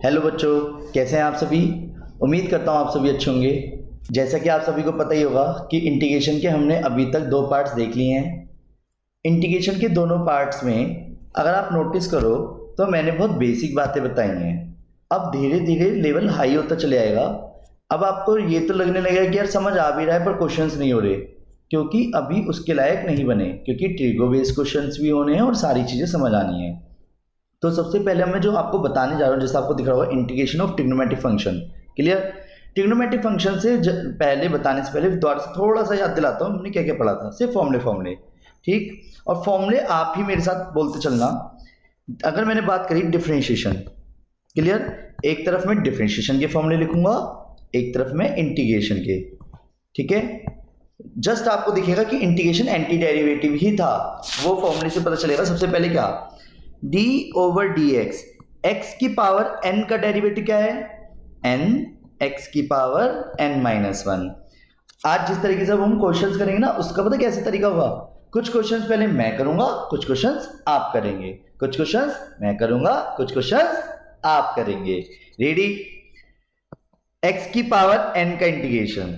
Hello बच्चों, कैसे हैं आप सभी। उम्मीद करता हूँ आप सभी अच्छे होंगे। जैसा कि आप सभी को पता ही होगा कि इंटीग्रेशन के हमने अभी तक दो पार्ट्स देख लिए हैं। इंटीग्रेशन के दोनों पार्ट्स में अगर आप नोटिस करो तो मैंने बहुत बेसिक बातें बताई हैं। अब धीरे धीरे लेवल हाई होता चले आएगा। अब आपको ये तो लगने लगेगा कि यार समझ आ भी रहा है पर क्वेश्चंस नहीं हो रहे, क्योंकि अभी उसके लायक नहीं बने, क्योंकि ट्रिगो बेस्ड क्वेश्चंस भी होने हैं और सारी चीज़ें समझ आनी है। तो सबसे पहले मैं जो आपको बताने जा रहा हूँ, जैसे आपको दिख रहा होगा, integration of trigonometric function. Clear. Trigonometric function से पहले बताने से पहले दोबारा से थोड़ा सा याद दिलाता हूँ हमने क्या क्या पढ़ा था। सिर्फ फॉर्मूले फॉर्मूले, ठीक। और फॉर्मूले आप ही मेरे साथ बोलते चलना। अगर मैंने बात करी डिफरेंशिएशन, क्लियर, एक तरफ मैं डिफरेंशिएशन के फॉर्मूले लिखूंगा, एक तरफ मैं इंटीग्रेशन के, ठीक है। जस्ट आपको दिखेगा कि इंटीग्रेशन एंटी डेरिवेटिव ही था, वो फॉर्मूले से पता चलेगा। सबसे पहले क्या, d over D x, x की पावर n का डेरिवेटिव क्या है, n, x की पावर n माइनस वन। आज जिस तरीके से हम क्वेश्चंस करेंगे ना, उसका पता कैसे तरीका होगा। कुछ क्वेश्चंस पहले मैं करूंगा, कुछ क्वेश्चंस आप करेंगे, कुछ क्वेश्चंस मैं करूंगा, कुछ क्वेश्चंस आप करेंगे। रेडी। x की पावर n का इंटीग्रेशन,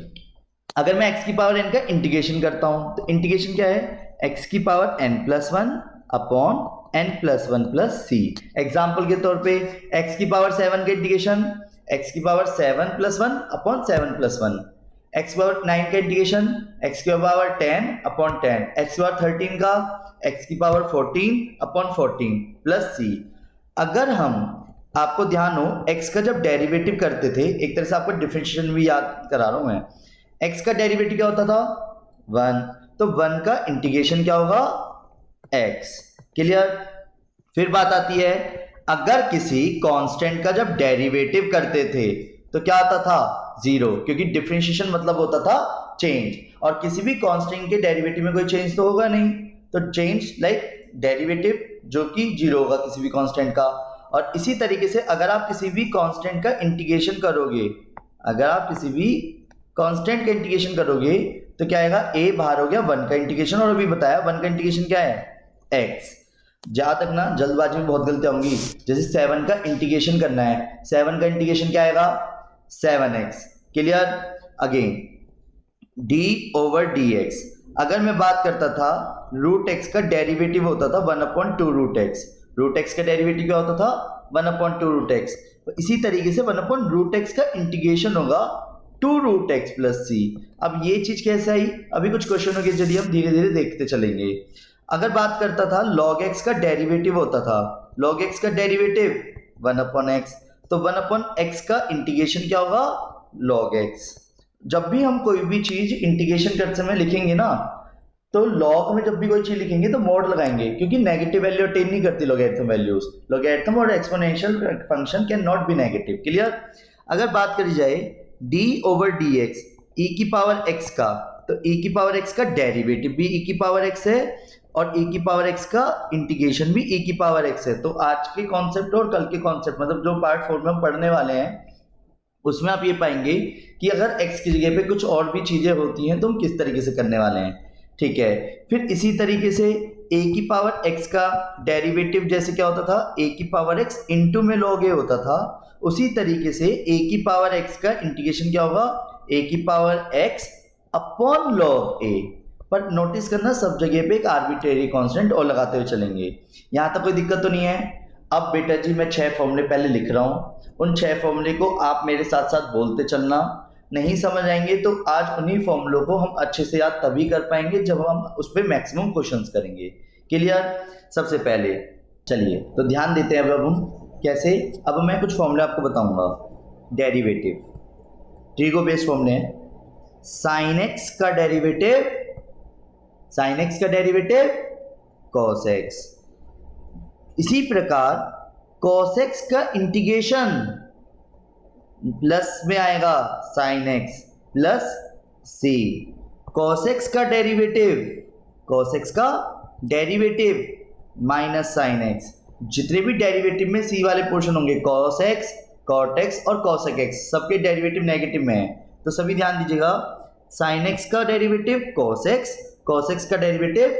अगर मैं x की पावर n का इंटीग्रेशन करता हूं तो इंटीग्रेशन क्या है, x की power n plus one upon n plus one plus c. Example के तौर पे x की पावर 7 का इंटीग्रेशन, x की power 7 plus one upon 7 plus one. x की पावर 9 का इंटीग्रेशन, x की पावर 10 अपॉन 10। x की पावर 13 का, x की पावर 14 अपॉन 14 प्लस सी। अगर हम, आपको ध्यान हो, x का जब डेरिवेटिव करते थे, एक तरह से आपको डिफरेंशिएशन भी याद करा रहा हूं मैं, x का डेरिवेटिव क्या होता था, 1, तो 1 का इंटीग्रेशन क्या होगा, x। क्लियर। फिर बात आती है, अगर किसी कांस्टेंट का जब डेरिवेटिव करते थे तो क्या आता था, 0, क्योंकि डिफरेंशिएशन मतलब होता था चेंज, और किसी भी कांस्टेंट के डेरिवेटिव में कोई चेंज तो होगा नहीं, तो चेंज लाइक डेरिवेटिव जो कि 0 होगा किसी भी कांस्टेंट का। और इसी तरीके से अगर आप किसी भी कांस्टेंट का इंटीग्रेशन करोगे, अगर आप किसी भी कांस्टेंट का इंटीग्रेशन करोगे तो क्या आएगा, a बाहर हो गया 1 का इंटीग्रेशन, और अभी बताया 1 का इंटीग्रेशन क्या है, x। जहां तक ना जल्दबाजी में बहुत गलतियां होंगी, जैसे 7 का इंटीग्रेशन करना है, 7 का इंटीग्रेशन क्या आएगा, 7x। Clear. Again d over D x, अगर मैं बात करता था रूट x का डेरिवेटिव होता था 1 upon 2 root x। Root x का डेरिवेटिव क्या होता था, 1 अपॉन 2 रूट x। तो इसी तरीके से 1 अपॉन रूट x का इंटीग्रेशन होगा 2 रूट x प्लस सी। अब ये चीज कैसे आई, अभी कुछ क्वेश्चनों के जरिए हम धीरे धीरे देखते चलेंगे। अगर बात करता था log x का डेरिवेटिव होता था, log x का डेरिवेटिव 1 अपॉन x, तो 1 अपॉन x का इंटीग्रेशन क्या होगा, log x। जब भी हम कोई भी चीज इंटीग्रेशन करते समय लिखेंगे ना, तो लॉग में जब भी कोई चीज लिखेंगे तो मोड लगाएंगे, क्योंकि नेगेटिव वैल्यू अटेन नहीं करती लॉगरिथम वैल्यूज। लॉगरिथम और exponential function can not be negative. Clear. अगर बात करी जाए d over D x, e की पावर x का, तो e की पावर x का डेरिवेटिव भी e की पावर x है, और e की पावर x का इंटीग्रेशन भी e की पावर x है। तो आज के कॉन्सेप्ट और कल के कॉन्सेप्ट, मतलब जो पार्ट 4 में हम पढ़ने वाले हैं, उसमें आप ये पाएंगे कि अगर x की जगह पे कुछ और भी चीजें होती हैं तो हम किस तरीके से करने वाले हैं, ठीक है। फिर इसी तरीके से a की पावर x का डेरिवेटिव जैसे क्या होता था, a की पावर x इंटू में log a होता था, उसी तरीके से a की पावर x का इंटीग्रेशन क्या होगा, a की power x upon log a। पर नोटिस करना, सब जगह पे एक आर्बिट्रेरी कांस्टेंट और लगाते हुए चलेंगे। यहां तक कोई दिक्कत तो नहीं है। अब बेटा जी मैं 6 फॉर्मूले पहले लिख रहा हूं, उन 6 फॉर्मूले को आप मेरे साथ साथ बोलते चलना। नहीं समझ आएंगे तो आज उन्हीं फॉर्मूलों को हम अच्छे से याद तभी कर पाएंगे जब हम उस पर मैक्सिमम क्वेश्चंस करेंगे। क्लियर। सबसे पहले चलिए तो ध्यान देते हैं अब हम कैसे। अब मैं कुछ फॉर्मूले आपको बताऊंगा। डेरिवेटिव, ट्रिगो बेस्ड फॉर्मूले हैं। साइन एक्स का डेरिवेटिव, साइन एक्स का डेरिवेटिव कॉस एक्स। इसी प्रकार कॉस एक्स का इंटीग्रेशन प्लस में आएगा साइन एक्स प्लस सी। कॉस एक्स का डेरिवेटिव, कॉस एक्स का डेरिवेटिव माइनस साइन एक्स। जितने भी डेरिवेटिव में सी वाले पोर्शन होंगे, कॉस एक्स, कॉट एक्स और कॉसेक एक्स, सबके डेरिवेटिव नेगेटिव में है, तो सभी ध्यान दीजिएगा। साइन एक्स का डेरिवेटिव कॉस एक्स का derivative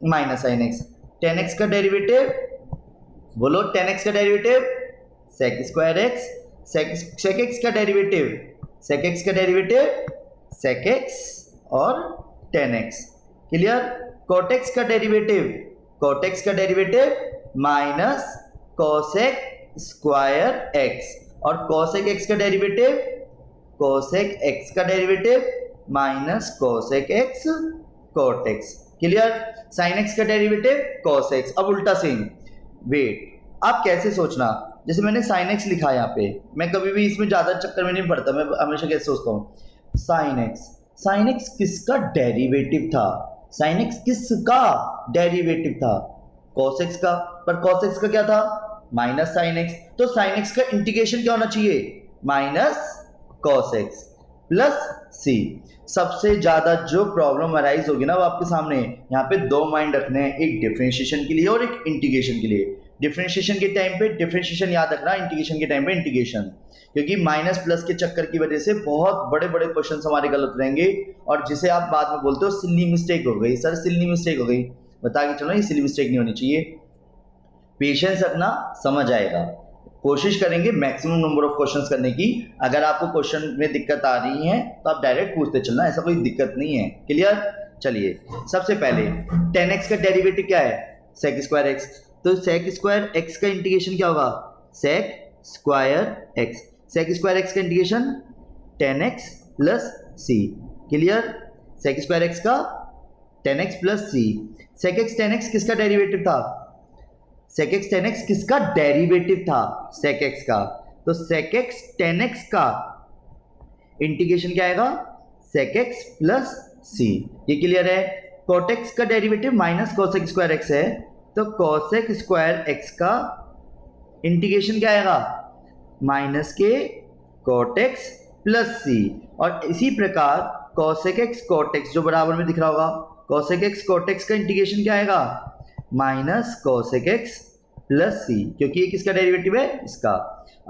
minus sine x, tan x का डेरिवेटिव, बोलो टेन एक्स का derivative sec square x, sec x का डेरिवेटिव, सेक एक्स का डेरिवेटिव सेक एक्स और tan x. Clear. Cot x का derivative, cot x का derivative minus cosec square x, और cosec x का डेरिवेटिव, कोसेक एक्स का derivative minus cosec x cot x. Clear. Sine x का derivative cos x. अब उल्टा same. Wait, आप कैसे सोचना, जैसे मैंने साइन एक्स लिखा है यहाँ पे, मैं कभी भी इसमें ज्यादा चक्कर में नहीं पड़ता, मैं हमेशा कैसे सोचता हूँ साइन एक्स, साइन एक्स किसका डेरिवेटिव था, साइन एक्स किसका डेरिवेटिव था, कॉस एक्स का, पर कॉस एक्स का क्या था माइनस साइन एक्स, तो साइन एक्स का इंटीग्रेशन क्या होना चाहिए माइनस कॉस एक्स प्लस सी। सबसे ज्यादा जो प्रॉब्लम अराइज होगी ना वो आपके सामने, यहाँ पे दो माइंड रखने हैं, एक डिफरेंशिएशन के लिए और एक इंटीग्रेशन के लिए। डिफरेंशिएशन के टाइम पे डिफरेंशिएशन याद रखना, इंटीग्रेशन के टाइम पे इंटीग्रेशन, क्योंकि माइनस प्लस के चक्कर की वजह से बहुत बड़े बड़े क्वेश्चन हमारे गलत रहेंगे, और जिसे आप बाद में बोलते हो सिली मिस्टेक हो गई, सर सिली मिस्टेक हो गई, बता के चलो ये सिली मिस्टेक नहीं होनी चाहिए। पेशेंस रखना, समझ आएगा। कोशिश करेंगे मैक्सिमम नंबर ऑफ क्वेश्चंस करने की। अगर आपको क्वेश्चन में दिक्कत आ रही है तो आप डायरेक्ट पूछते चलना, ऐसा कोई दिक्कत नहीं है। क्लियर। चलिए सबसे पहले टेन एक्स का डेरिवेटिव क्या है सेक स्क्वायर एक्स, तो सेक स्क्वायर एक्स का इंटीग्रेशन क्या होगा sec square x, sec square x का integration tan x plus C. Clear. Sec square x का tan x plus C. Sec x tan x किसका डेरिवेटिव था, सेक एक्स टेन एक्स किसका derivative था sec x का, तो sec x tan x का integration क्या आएगा सेक एक्स प्लस सी। ये क्लियर है। कोट एक्स का derivative minus cosec square x है, तो कोसेक स्क्वायर एक्स का इंटीग्रेशन क्या आएगा माइनस के कोट एक्स प्लस सी, और इसी प्रकार कोसेक एक्स कोट एक्स जो बराबर में दिख रहा होगा, कोसेक एक्स कोट एक्स का इंटीग्रेशन क्या आएगा माइनस कोसेक एक्स प्लस सी, क्योंकि ये किसका डेरिवेटिव है इसका।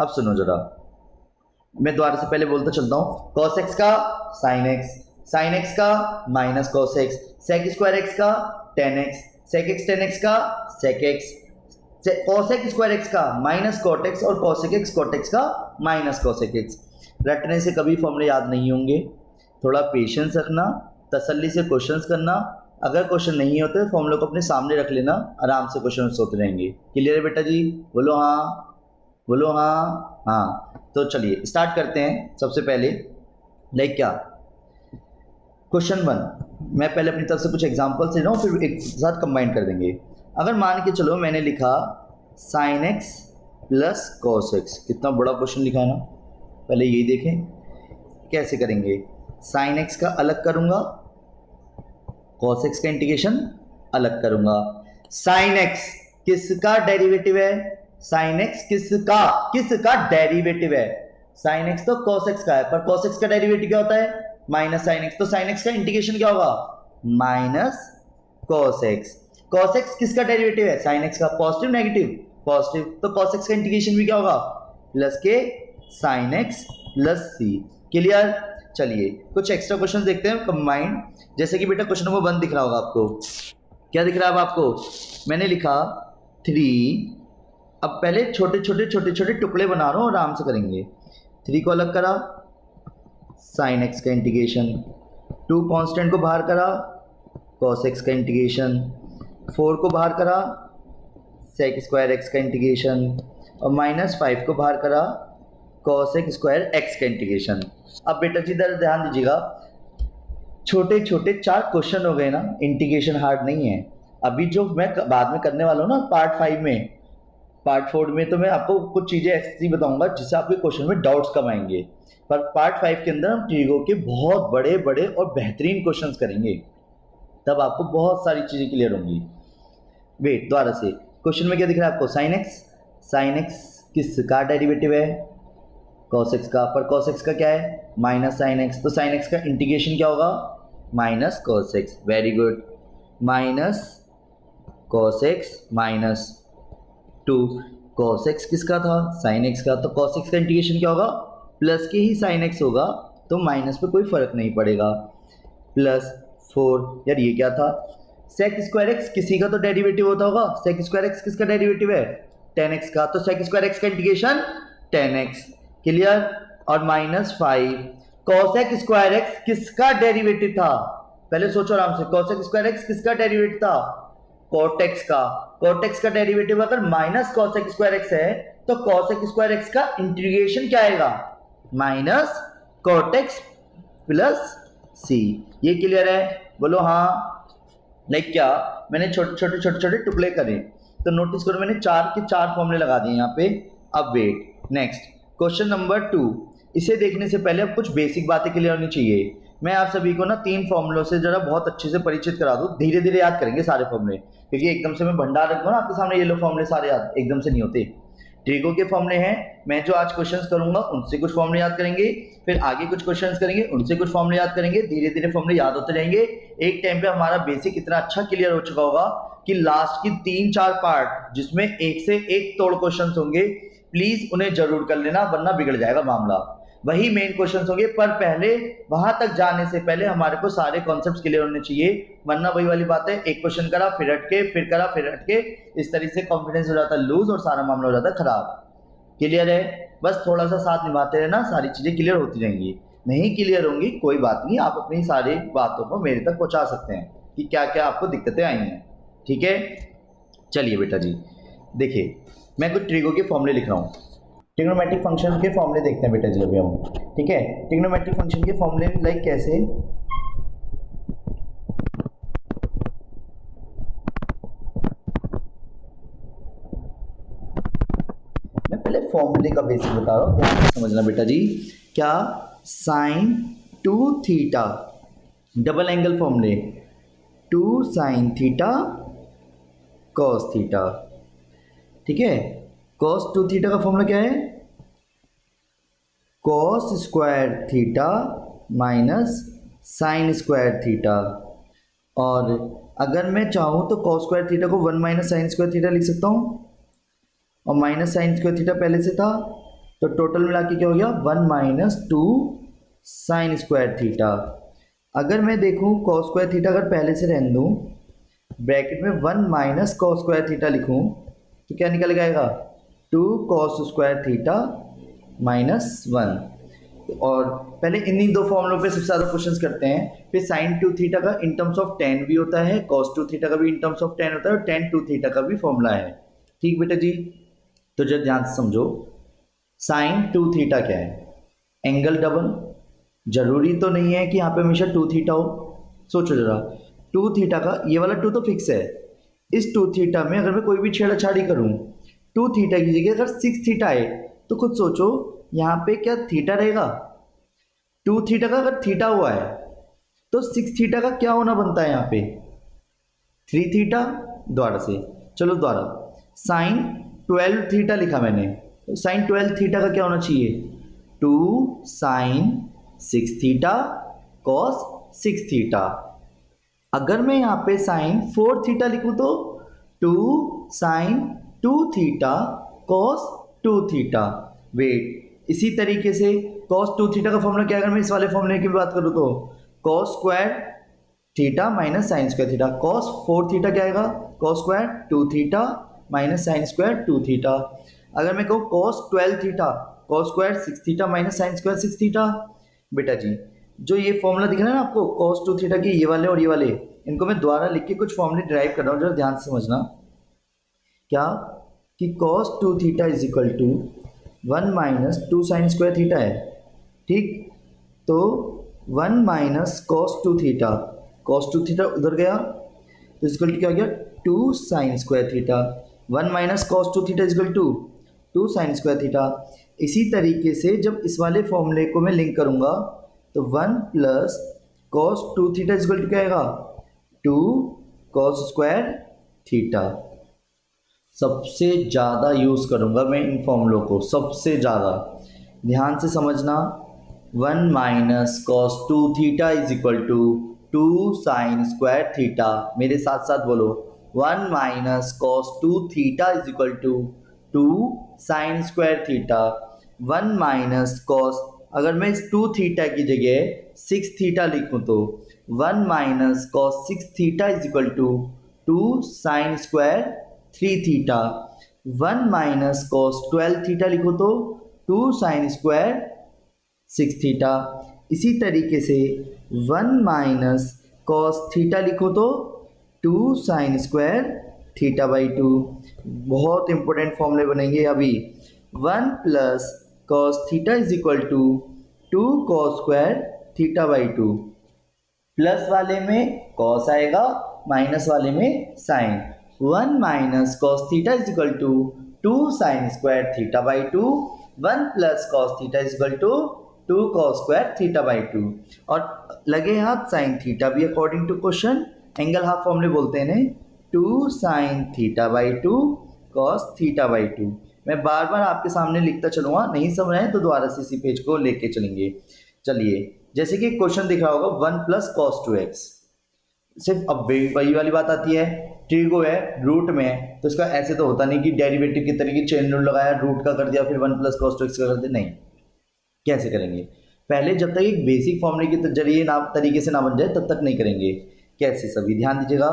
अब सुनो जरा, मैं दोबारा से पहले बोलता चलता हूँ, कॉस एक्स का साइन एक्स, साइन एक्स का minus cos x, sec square x का tan x, sec x tan x का sec x, cosec square x का माइनस कॉट एक्स, और कॉसेक एक्स कॉट एक्स का माइनस कॉसेक एक्स। रटने से कभी फॉर्मूले याद नहीं होंगे, थोड़ा पेशेंस रखना, तसल्ली से क्वेश्चंस करना। अगर क्वेश्चन नहीं होते फॉर्मूले को अपने सामने रख लेना, आराम से क्वेश्चन होते रहेंगे। क्लियर है बेटा जी, बोलो हाँ, बोलो हाँ। हाँ तो चलिए स्टार्ट करते हैं। सबसे पहले लाइक क्या क्वेश्चन वन, मैं पहले अपनी तरफ से कुछ एग्जांपल्स ले रहा हूँ, फिर एक साथ कंबाइन कर देंगे। अगर मान के चलो मैंने लिखा sine x plus cos x, कितना बड़ा क्वेश्चन लिखा है ना। पहले यही देखें कैसे करेंगे, साइन एक्स का अलग करूँगा, कॉस एक्स का इंटीग्रेशन अलग करूंगा। साइन एक्स किसका डेरिवेटिव है, साइन एक्स किसका डेरिवेटिव है, साइन एक्स तो कॉस एक्स का है, पर कॉस एक्स का डेरिवेटिव क्या होता है माइनस साइन एक्स, तो साइन एक्स का इंटीग्रेशन क्या होगा minus cos x. Cos x किसका डेरिवेटिव है साइन एक्स का, पॉजिटिव नेगेटिव पॉजिटिव, तो कॉस एक्स का इंटीग्रेशन भी क्या होगा प्लस के sine x plus C. Clear. चलिए कुछ एक्स्ट्रा क्वेश्चन देखते हैं कंबाइंड, जैसे कि बेटा क्वेश्चन नंबर 1 दिख रहा होगा आपको, क्या दिख रहा है अब आपको, मैंने लिखा 3, अब पहले छोटे छोटे टुकड़े बना रहा हूँ, आराम से करेंगे। 3 को अलग करा, साइन एक्स का इंटीग्रेशन, 2 कांस्टेंट को बाहर करा, कॉस एक्स का इंटीग्रेशन, 4 को बाहर करा, सेक स्क्वायर एक्स का इंटीग्रेशन, और -5 को बाहर करा, कॉसेक स्क्वायर एक्स का इंटीग्रेशन। अब बेटा जी इधर ध्यान दीजिएगा, छोटे छोटे 4 क्वेश्चन हो गए ना, इंटीग्रेशन हार्ड नहीं है। अभी जो मैं बाद में करने वाला हूँ ना पार्ट 5 में, पार्ट 4 में तो मैं आपको कुछ चीज़ें ऐसी बताऊंगा जिससे आपके क्वेश्चन में डाउट्स कम आएंगे, पर पार्ट 5 के अंदर हम ट्रिगो के बहुत बड़े बड़े और बेहतरीन क्वेश्चंस करेंगे, तब आपको बहुत सारी चीज़ें क्लियर होंगी। वेट दोबारा से, क्वेश्चन में क्या दिख रहा है आपको, साइन एक्स किसका डेरिवेटिव है कॉस एक्स का, पर कॉस एक्स का क्या है माइनस साइन एक्स, तो साइन एक्स का इंटीग्रेशन क्या होगा minus cos x. Very good, minus cos x minus 2, cos x किसका था साइन एक्स का, तो कॉस एक्स का इंटीग्रेशन क्या होगा प्लस के ही साइन एक्स होगा, तो माइनस पे कोई फर्क नहीं पड़ेगा, प्लस 4। यार ये क्या था, सेक स्क्वायर एक्स किसी का तो डेरिवेटिव होता होगा, सेक स्क्वायर एक्स किसका डेरिवेटिव है 10x का, तो sec स्क्वायर x का इंटीग्रेशन 10x, क्लियर। और -5 cosec स्क्वायर x किसका डेरिवेटिव था, पहले सोचो आराम से, cosec स्क्वायर x किसका डेरिवेटिव था, cot x का। cot x का डेरिवेटिव अगर माइनस cosec स्क्वायर x है तो cosec स्क्वायर x का इंटीग्रेशन क्या आएगा, minus cot x plus c। ये क्लियर है, बोलो हाँ। लाइक क्या, मैंने छोटे टुकड़े करे, तो नोटिस करो मैंने 4 के 4 फॉर्मूले लगा दिए यहाँ पे। अब वेट, नेक्स्ट क्वेश्चन नंबर 2। इसे देखने से पहले अब कुछ बेसिक बातें क्लियर होनी चाहिए। मैं आप सभी को ना 3 फॉर्मूलों से जरा बहुत अच्छे से परिचित करा दूं, धीरे धीरे याद करेंगे सारे फॉर्मूले, क्योंकि एकदम से मैं भंडार रख दूं ना आपके सामने, ये लो फॉर्मूले सारे याद एकदम से नहीं होते। ट्रिगो के फॉर्मूले हैं, मैं जो आज क्वेश्चंस करूंगा उनसे कुछ फॉर्मूले याद करेंगे, फिर आगे कुछ क्वेश्चंस करेंगे उनसे कुछ फॉर्मूले याद करेंगे, धीरे धीरे फॉर्मूले याद होते रहेंगे। एक टाइम पे हमारा बेसिक इतना अच्छा क्लियर हो चुका होगा कि लास्ट की 3-4 पार्ट जिसमें एक से एक तोड़ क्वेश्चंस होंगे, प्लीज उन्हें जरूर कर लेना, वरना बिगड़ जाएगा मामला। वही मेन क्वेश्चंस होंगे, पर पहले वहां तक जाने से पहले हमारे को सारे कॉन्सेप्ट्स क्लियर होने चाहिए, वरना वही वाली बात है, एक क्वेश्चन करा फिर हटके, फिर करा फिर हटके, इस तरीके से कॉन्फिडेंस हो जाता है लूज और सारा मामला हो जाता है खराब। क्लियर है, बस थोड़ा सा साथ निभाते रहना, सारी चीजें क्लियर होती रहेंगी। नहीं क्लियर होंगी कोई बात नहीं, आप अपनी सारी बातों को मेरे तक पहुंचा सकते हैं कि क्या क्या आपको दिक्कतें आई हैं, ठीक है। चलिए बेटा जी, देखिए मैं कुछ ट्रिगो के फॉर्मूले लिख रहा हूँ, ट्रिग्नोमेट्रिक फंक्शन के फॉर्मूले देखते हैं बेटा जी अभी हम, ठीक है। ट्रिग्नोमेट्रिक फंक्शन के फॉर्मूले लाइक कैसे, मैं पहले फॉर्मूले का बेसिक बता रहा हूँ, ध्यान से समझना बेटा जी। क्या, साइन 2 थीटा, डबल एंगल फॉर्मूले, 2 साइन थीटा कॉस थीटा, ठीक है। कॉस 2 थीटा का फॉर्मूला क्या है, cos square theta minus sign square theta. और अगर मैं चाहूँ तो कॉस स्क्वायर थीटा को 1 माइनस साइन स्क्वायर थीटा लिख सकता हूँ, और माइनस साइन स्क्वायर थीटा पहले से था, तो टोटल मिला के क्या हो गया 1 माइनस 2 साइन स्क्वायर थीटा। अगर मैं देखूँ कॉस स्क्वायर थीटा अगर पहले से रहने दूँ, ब्रैकेट में 1 माइनस कॉस स्क्वायर थीटा लिखूँ, तो क्या निकल जाएगा 2 कॉस स्क्वायर थीटा माइनस 1। और पहले इन्हीं दो फॉर्मूलों पे सबसे ज़्यादा क्वेश्चंस करते हैं। फिर साइन 2 थीटा का इन टर्म्स ऑफ tan भी होता है, कॉस 2 थीटा का भी इन टर्म्स ऑफ tan होता है, और tan 2 थीटा का भी फॉर्मूला है, ठीक बेटा जी। तो जब ध्यान से समझो, साइन 2 थीटा क्या है, एंगल डबल। जरूरी तो नहीं है कि यहाँ पे हमेशा 2 थीटा हो, सोचो जरा, 2 थीटा का ये वाला 2 तो फिक्स है, इस 2 थीटा में अगर मैं कोई भी छेड़छाड़ी करूँ, 2 थीटा की जगह अगर 6 थीटा है, तो खुद सोचो यहाँ पे क्या थीटा रहेगा, 2 थीटा का अगर थीटा हुआ है तो 6 थीटा का क्या होना बनता है यहाँ पे 3 थीटा। द्वारा से चलो द्वारा, साइन 12 थीटा लिखा मैंने, तो साइन 12 थीटा का क्या होना चाहिए 2 साइन 6 थीटा कॉस 6 थीटा। अगर मैं यहाँ पे साइन 4 थीटा लिखूँ तो 2 sine 2 theta cos 2 theta. Wait, इसी तरीके से कॉस 2 थीटा का फॉर्मूला क्या है, अगर मैं इस वाले फॉर्मूले की बात करूँ तो cos square theta minus sign square theta. Cos 4 theta क्या आएगा, cos square 2 theta minus sine square 2 theta. अगर मैं कहूँ cos 12 theta, cos square 6 theta minus sine square 6 theta. बेटा जी जो ये फॉर्मूला दिख रहा है ना आपको कॉस 2 थीटा के, ये वाले और ये वाले, इनको मैं द्वारा लिख के कुछ फॉर्मूले ड्राइव कर रहा हूँ, जरा ध्यान से समझना। क्या कि cos 2 theta is equal to 1 minus 2 sine square theta है, ठीक। तो 1 minus cos 2 theta, cos 2 theta उधर गया तो इक्वल टू क्या हो गया 2 sine square theta. 1 minus cos 2 theta equal to 2 sine square theta. इसी तरीके से जब इस वाले फॉर्मूले को मैं लिंक करूँगा तो 1 plus cos 2 theta equal to क्या आएगा 2 कॉस स्क्वायर थीटा। सबसे ज़्यादा यूज़ करूँगा मैं इन फॉर्मूलों को, सबसे ज़्यादा ध्यान से समझना। 1 minus cos 2 theta is equal to 2 sine square theta. मेरे साथ साथ बोलो 1 minus cos 2 theta is equal to 2 sine square theta. 1 minus cos, अगर मैं इस 2 थीटा की जगह 6 थीटा लिखूँ तो 1 minus cos 6 theta is equal to 2 sine square 3 theta. 1 minus cos 12 theta लिखो तो 2 साइन स्क्वायर 6 थीटा। इसी तरीके से 1 माइनस कॉस थीटा लिखो तो 2 साइन स्क्वायर थीटा बाई 2। बहुत इंपॉर्टेंट फॉर्मूले बनेंगे अभी। 1 plus cos theta is equal to 2 cos square theta by 2। Plus वाले में कॉस आएगा, माइनस वाले में sine. 1 minus cos theta is equal to 2 sine square theta by 2। 1 plus cos theta is equal to 2 cos square theta by 2। और लगे हाथ sine theta भी according to question angle half फॉर्मूले बोलते हैं ने 2 sine theta by 2 cos theta by 2। मैं बार बार आपके सामने लिखता चलूँगा, नहीं समझ आए तो दोबारा से इसी पेज को लेके चलेंगे। चलिए, जैसे कि क्वेश्चन दिख रहा होगा 1 प्लस कॉस 2x। सिर्फ अब वही वाली बात आती है, ट्रिगो है, रूट में है, तो इसका ऐसे तो होता नहीं कि डेरिवेटिव की तरीके चेन रूल लगाया, रूट का कर दिया, फिर 1 प्लस कॉस 2x का कर दिया। नहीं, कैसे करेंगे? पहले जब तक एक बेसिक फॉर्मूले के जरिए ना तरीके से ना बन जाए तब तक नहीं करेंगे। कैसे? सभी ध्यान दीजिएगा।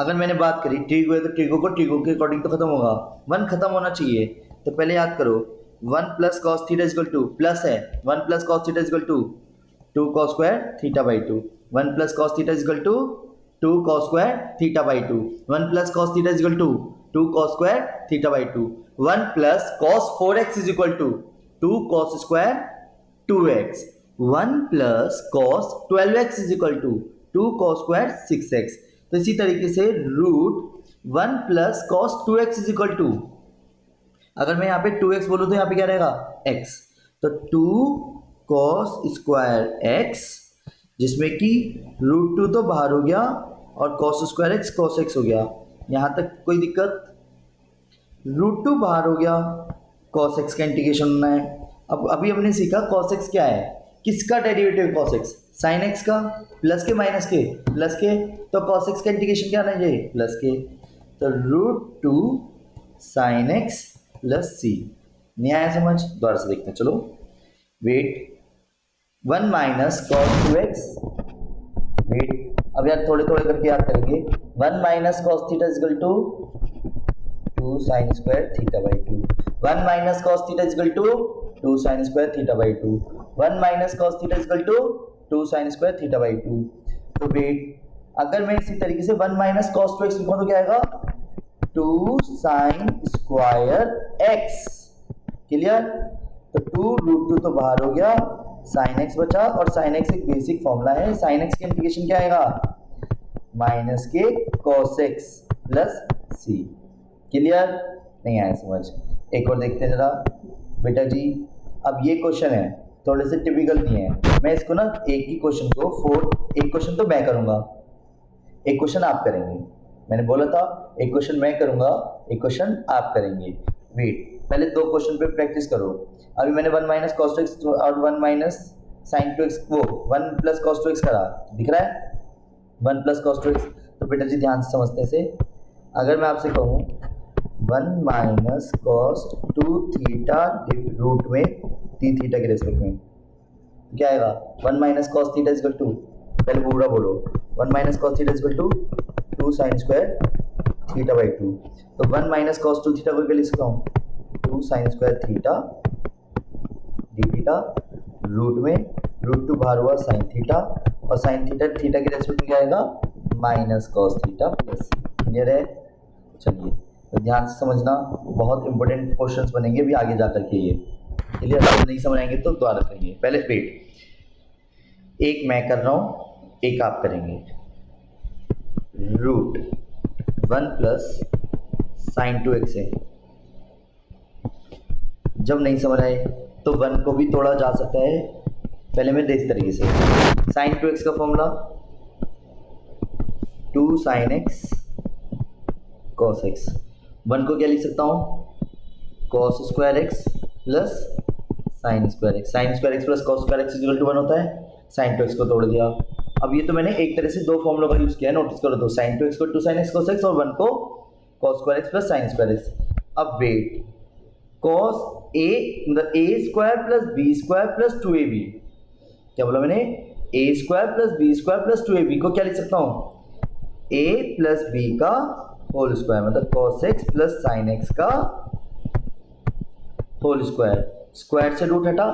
अगर मैंने बात करी ट्रिगो है तो ट्रिगो को ट्रिगो के अकॉर्डिंग तो खत्म होगा, 1 खत्म होना चाहिए। तो पहले याद करो 1 plus cos theta equal to, plus है 1 plus cos theta equal to 2 cos square theta by 2। 1 plus cos theta equal to 2 cos square theta by 2। 1 plus cos theta equal to 2 cos square theta by 2। 1 plus cos 4x is equal to 2 cos square 2x। 1 plus cos 12x is equal to 2 cos square 6x। तो इसी तरीके से root 1 plus cos 2x is equal to, अगर मैं यहाँ पे 2x बोलूँ तो यहाँ पे क्या रहेगा? x। तो 2 कॉस स्क्वायर x, जिसमें कि रूट 2 तो बाहर हो गया और cos square x cos x हो गया। यहाँ तक कोई दिक्कत? रूट 2 बाहर हो गया, कॉस x का इंटीग्रेशन होना है। अब अभी हमने सीखा कॉस x क्या है, किसका derivative cos x? Sine x का। प्लस के माइनस के? प्लस के। तो कॉस x का इंटीग्रेशन क्या आना चाहिए? प्लस के। तो रूट 2 साइन x प्लस सी। नहीं आया समझ? दोबारा से देखते हैं, चलो wait. 1 minus cos 2x, wait अब यार थोड़े थोड़े करके याद करेंगे। 1 minus cos theta equal to 2 sine square theta by 2। 1 minus cos theta equal to 2 sine square theta by 2। 1 minus cos theta equal to 2 sine square theta by 2। तो wait, अगर मैं इसी तरीके से 1 माइनस कॉस 2x लिखूं तो क्या आएगा? 2 साइन स्क्वायर x। क्लियर? तो 2 रूट 2 तो बाहर हो गया, साइन x बचा, और साइन x एक बेसिक फॉर्मूला है। साइन x की इंटीग्रेशन क्या आएगा? माइनस के cos x plus C. Clear? नहीं आया समझ? एक और देखते हैं जरा बेटा जी। अब ये क्वेश्चन है, थोड़े से टिपिकल दिए हैं। मैं इसको ना एक ही क्वेश्चन को एक क्वेश्चन तो मैं करूंगा, एक क्वेश्चन आप करेंगे। मैंने बोला था एक क्वेश्चन मैं करूंगा, एक क्वेश्चन आप करेंगे। वेट, पहले 2 क्वेश्चन पे प्रैक्टिस करो। अभी मैंने 1 माइनस कॉस 2x और 1 माइनस साइन 2x, वो 1 प्लस कॉस 2x करा, दिख रहा है? 1 प्लस कॉस 2x। तो बेटा जी ध्यान से समझते से, अगर मैं आपसे कहूँ 1 माइनस कॉस 2 थीटा रूट में t थीटा के रेस्पेक्ट में, क्या आएगा? 1 minus cos theta equal to, पहले पूरा बोलो, 1 minus cos theta equal to 2 sine square theta by 2। तो 1 माइनस कॉस 2 थीटा को क्या लिख सकता हूँ? 2 sine square theta d theta, root में रूट 2 बाहर हुआ साइन थीटा, और साइन थीटा थीटा के रेस्पेक्ट में क्या आएगा? Minus cos theta plus. Clear है? चलिए, तो ध्यान से समझना, बहुत इंपॉर्टेंट क्वेश्चंस बनेंगे अभी आगे जा करके ये। क्लियर? नहीं समझ आएंगे तो दोबारा करेंगे। पहले वेट, एक मैं कर रहा हूँ, एक आप करेंगे। रूट 1 प्लस साइन 2x है। जब नहीं समझ आए तो 1 को भी तोड़ा जा सकता है। पहले मैं इस तरीके से, साइन 2x का formula 2 sine x cos x। 1 को क्या लिख सकता हूँ? Cos square x plus sine square x। Sine square x plus cos square x equal to 1 होता है। साइन 2x को तोड़ दिया। अब ये तो मैंने एक तरह से 2 फॉर्मूला का यूज किया है, नोटिस करो। तो साइन 2x को 2 साइन x cos x, और 1 को cos square x plus sine square x। अब वेट, कॉस a मतलब a square plus b square plus 2ab, क्या बोला मैंने? a square plus b square plus 2ab को क्या लिख सकता हूँ? a प्लस b का होल स्क्वायर, मतलब cos x plus sine x का होल स्क्वायर। स्क्वायर से रूट हटा,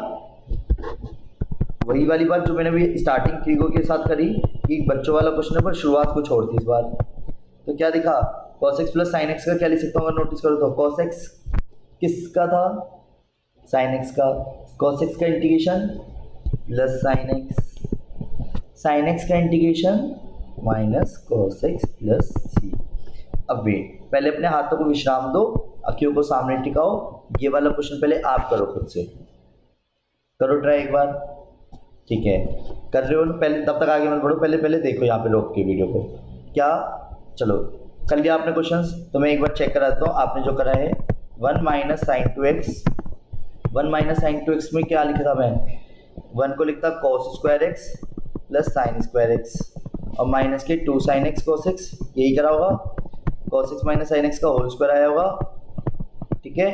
वही वाली बात जो मैंने अभी स्टार्टिंग ट्रिगो के साथ करी कि बच्चों वाला क्वेश्चन है पर शुरुआत कुछ और थी इस बार। तो क्या दिखा, cos x plus sine x का क्या लिख सकता हूँ अगर नोटिस करो तो, cos x किसका था, साइन x का, cos x का इंटीग्रेशन प्लस साइन x का इंटीग्रेशन minus cos x plus c. अब वेट, पहले अपने हाथों को विश्राम दो, अखियों को सामने टिकाओ, ये वाला क्वेश्चन पहले आप करो, खुद से करो ट्राई एक बार, ठीक है। कर रहे हो पहले, तब तक आगे मत बढ़ो, पहले देखो यहाँ पे रोक के वीडियो को। क्या, चलो कर लिया आपने क्वेश्चंस, तो मैं एक बार चेक कराता हूँ आपने जो करा है। 1 minus sign 2x, 1 minus sign 2x में क्या लिखा था मैं, 1 को लिखता cos square x plus sine square x, और माइनस के 2 साइन एक्स cos x, यही करा होगा, cos x minus sine x का होल स्क्वायर आया होगा, ठीक है।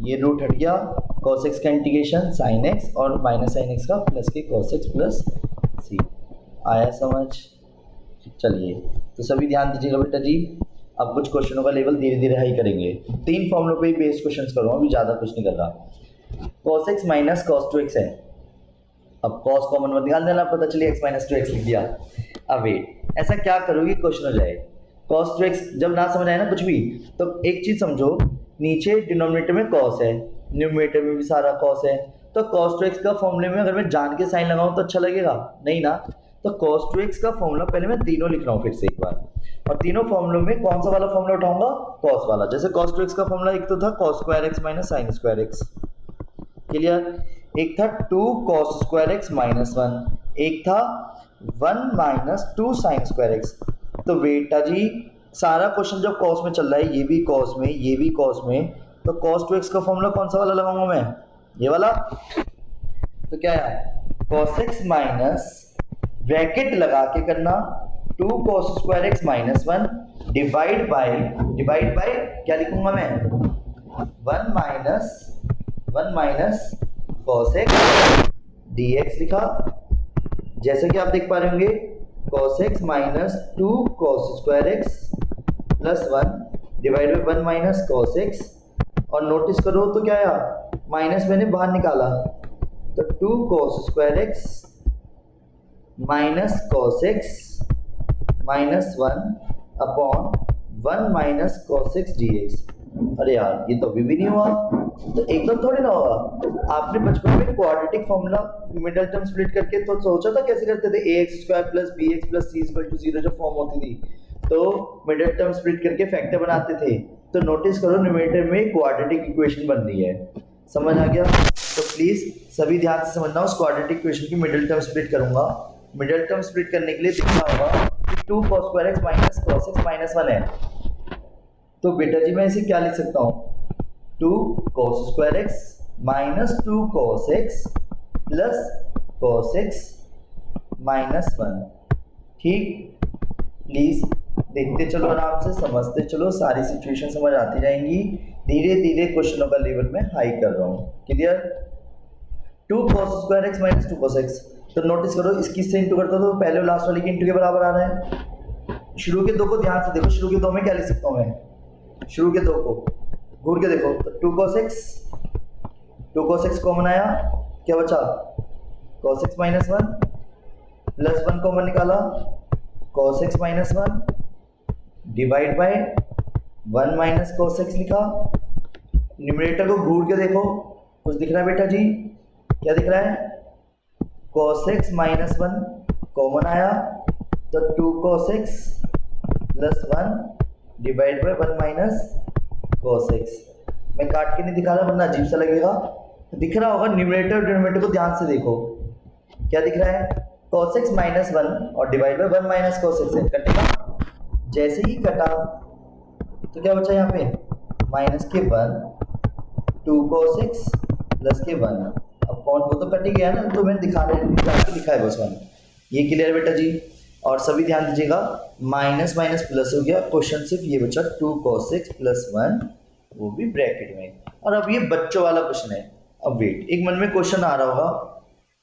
ये रूट हट गया, cos x का इंटीग्रेशन sin x और माइनस sin x का प्लस के cos x प्लस सी। आया समझ, चलिए तो सभी ध्यान दीजिएगा बेटा जी। अब कुछ क्वेश्चनों का लेवल धीरे धीरे हाई करेंगे, 3 फॉर्मुलों पे ही बेस्ड क्वेश्चंस करूँगा, अभी ज़्यादा कुछ नहीं कर रहा। cos x minus cos 2x है, अब cos कॉमन मत निकाल देना, पता चलिए x माइनस 2x लिख दिया। अब वेट, ऐसा क्या करोगे क्वेश्चन हो जाए, cos 2x जब ना समझ आए ना कुछ भी, तो एक चीज़ समझो, नीचे डिनोमिनेटर में cos है, न्यूमरेटर में भी सारा cos है, तो cos 2x का फॉर्मूले में अगर मैं जान के साइन लगाऊं तो अच्छा लगेगा नहीं ना। तो cos 2x का फॉर्मूला पहले मैं तीनों लिख रहा हूँ फिर से एक बार, और तीनों फॉर्मूलों में कौन सा वाला फॉर्मूला उठाऊंगा, cos वाला। जैसे cos 2x का फॉर्मूला एक तो था cos square x minus sign square x, clear. एक था 2 cos स्क्वायर x माइनस 1, एक था 1 माइनस 2 साइन स्क्वायर x। तो बेटा जी सारा क्वेश्चन जब cos में चल रहा है, ये भी cos में, ये भी cos में, तो cos 2x का फॉर्मूला कौन सा वाला लगाऊंगा मैं, ये वाला। तो क्या है, cos x माइनस ब्रैकेट लगा के करना 2 cos square x minus 1 divide by क्या लिखूंगा मैं, 1 माइनस cos x dx लिखा। जैसे कि आप देख पा रहे होंगे, cos x minus 2 cos square x plus 1 divide by 1 minus cos x, और नोटिस करो तो क्या आया, माइनस मैंने बाहर निकाला, तो 2 cos square x minus cos x minus 1 upon 1 minus cos x dx। अरे यार ये तो अभी भी नहीं हुआ, तो एकदम थोड़ी ना होगा। आपने बचपन में quadratic formula middle term split करके तो सोचा था कैसे करते थे, ax square plus bx plus c equal to 0 जो फॉर्म होती थी, तो मिडिल टर्म स्प्लिट करके फैक्टर बनाते थे। तो नोटिस करो न्यूमरेटर में क्वाड्रेटिक इक्वेशन बन रही है, समझ आ गया। तो प्लीज सभी ध्यान से समझना, उस क्वाड्रेटिक इक्वेशन की मिडिल टर्म स्प्लिट करूंगा। मिडिल टर्म स्प्लिट करने के लिए दिखना होगा कि 2 cos square x minus cos x minus 1 है, तो बेटा जी मैं इसे क्या लिख सकता हूँ, 2 cos square x minus 2 cos x plus cos x minus 1, ठीक। प्लीज देखते चलो, आराम से समझते चलो, सारी सिचुएशन समझ आती जाएंगी। धीरे धीरे क्वेश्चनों का लेवल में हाई कर रहा हूँ, clear. 2 cos square x minus 2 cos x, तो नोटिस करो इसकी से इंटू करता तो पहले और लास्ट वाले के इंटू के बराबर आ रहा है। शुरू के दो को ध्यान से देखो, शुरू के दो में क्या लिख सकता हूँ मैं, शुरू के दो को घूर के देखो, तो 2 cos x कॉमन आया, क्या बचा cos x minus 1 plus 1 common निकाला, cos x minus 1 divide by 1 minus cos x लिखा। न्यूमरेटर को घूर के देखो, कुछ दिख रहा है बेटा जी, क्या दिख रहा है, cos x माइनस 1 कॉमन आया, तो 2 cos x plus 1 divide by 1 minus cos x। मैं काट के नहीं दिखा रहा वरना अजीब सा लगेगा, तो दिख रहा होगा, न्यूमरेटर और डिनोमिनेटर को ध्यान से देखो, क्या दिख रहा है, cos x माइनस 1 और divide by 1 minus cos x है, कटेगा। जैसे ही कटा तो क्या बचा यहाँ पे, माइनस के 1 2 cos x प्लस के 1, अब कौन वो तो कट ही गया ना, तो मैंने दिखा के लिखा है बस 1। ये क्लियर बेटा जी। और सभी ध्यान दीजिएगा, माइनस माइनस प्लस हो गया, क्वेश्चन सिर्फ ये बचा 2 cos x प्लस 1, वो भी ब्रैकेट में। और अब ये बच्चों वाला क्वेश्चन है। अब वेट, एक मन में क्वेश्चन आ रहा होगा,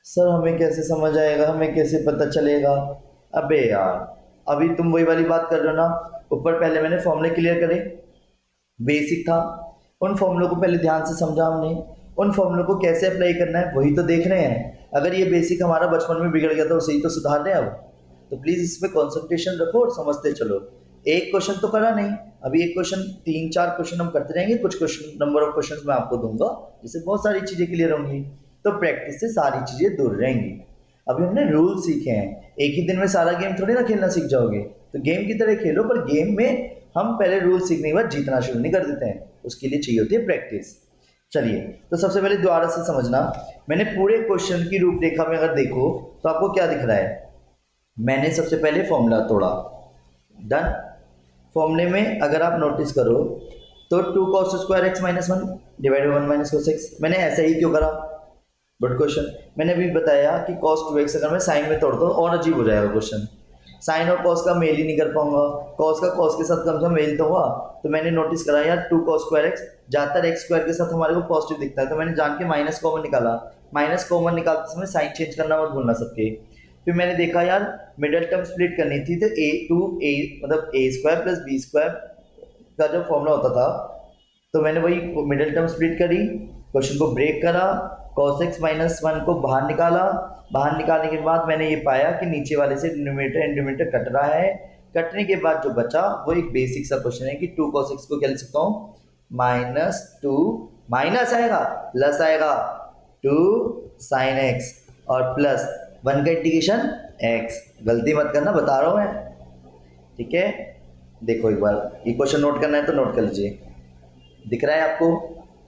सर हमें कैसे समझ आएगा, हमें कैसे पता चलेगा। अबे यार अभी तुम वही वाली बात कर रहे हो ना, ऊपर पहले मैंने फॉर्मूले क्लियर करे, बेसिक था, उन फॉर्मूलों को पहले ध्यान से समझा हमने, उन फॉर्मूलों को कैसे अप्लाई करना है वही तो देख रहे हैं। अगर ये बेसिक हमारा बचपन में बिगड़ गया तो उसे ही तो सुधार रहे हैं अब। तो प्लीज़ इसमें कॉन्सेंट्रेशन रखो और समझते चलो। एक क्वेश्चन तो करा नहीं, अभी एक क्वेश्चन, 3-4 क्वेश्चन हम करते रहेंगे, कुछ क्वेश्चन, नंबर ऑफ क्वेश्चन मैं आपको दूंगा जिससे बहुत सारी चीज़ें क्लियर होंगी, तो प्रैक्टिस से सारी चीज़ें दूर रहेंगी। अभी हमने रूल सीखे हैं, एक ही दिन में सारा गेम थोड़ी ना खेलना सीख जाओगे, तो गेम की तरह खेलो, पर गेम में हम पहले रूल सीखने के बाद जीतना शुरू नहीं कर देते हैं, उसके लिए चाहिए होती है प्रैक्टिस। चलिए, तो सबसे पहले दोबारा से समझना, मैंने पूरे क्वेश्चन की रूपरेखा में अगर देखो तो आपको क्या दिख रहा है, मैंने सबसे पहले फॉर्मूला तोड़ा, डन। फॉर्मूले में अगर आप नोटिस करो तो 2 cos square x minus 1 divided 1 minus cos x, मैंने ऐसा ही क्यों करा, गुड क्वेश्चन। मैंने अभी बताया कि cos 2x अगर मैं साइन में तोड़ता हूँ और अजीब हो जाएगा क्वेश्चन, साइन और cos का मेल ही नहीं कर पाऊंगा, cos का cos के साथ कम से कम मेल तो हुआ। तो मैंने नोटिस करा यार 2 cos स्क्वायर एक्स, ज़्यादातर एक्स स्क्वायर के साथ हमारे को पॉजिटिव दिखता है, तो मैंने जान के माइनस कॉमन निकाला, माइनस कॉमन निकालते समय साइन चेंज करना मत भूलना सबके। फिर मैंने देखा यार मिडल टर्म स्प्लिट करनी थी, तो a मतलब a square plus B square का जो फॉर्मूला होता था, तो मैंने वही मिडल टर्म स्प्लिट करी, क्वेश्चन को ब्रेक करा, cos x माइनस 1 को बाहर निकाला, बाहर निकालने के बाद मैंने ये पाया कि नीचे वाले से डिनोमिनेटर एंड डिनोमिनेटर कट रहा है, कटने के बाद जो बचा वो एक बेसिक सा क्वेश्चन है कि 2 cos x को क्या लिख सकता हूँ, -2 माइनस आएगा प्लस आएगा 2 sin x और प्लस 1 का इंटीग्रेशन x, गलती मत करना बता रहा हूँ मैं, ठीक है। देखो एक बार ये क्वेश्चन नोट करना है तो नोट कर लीजिए, दिख रहा है आपको।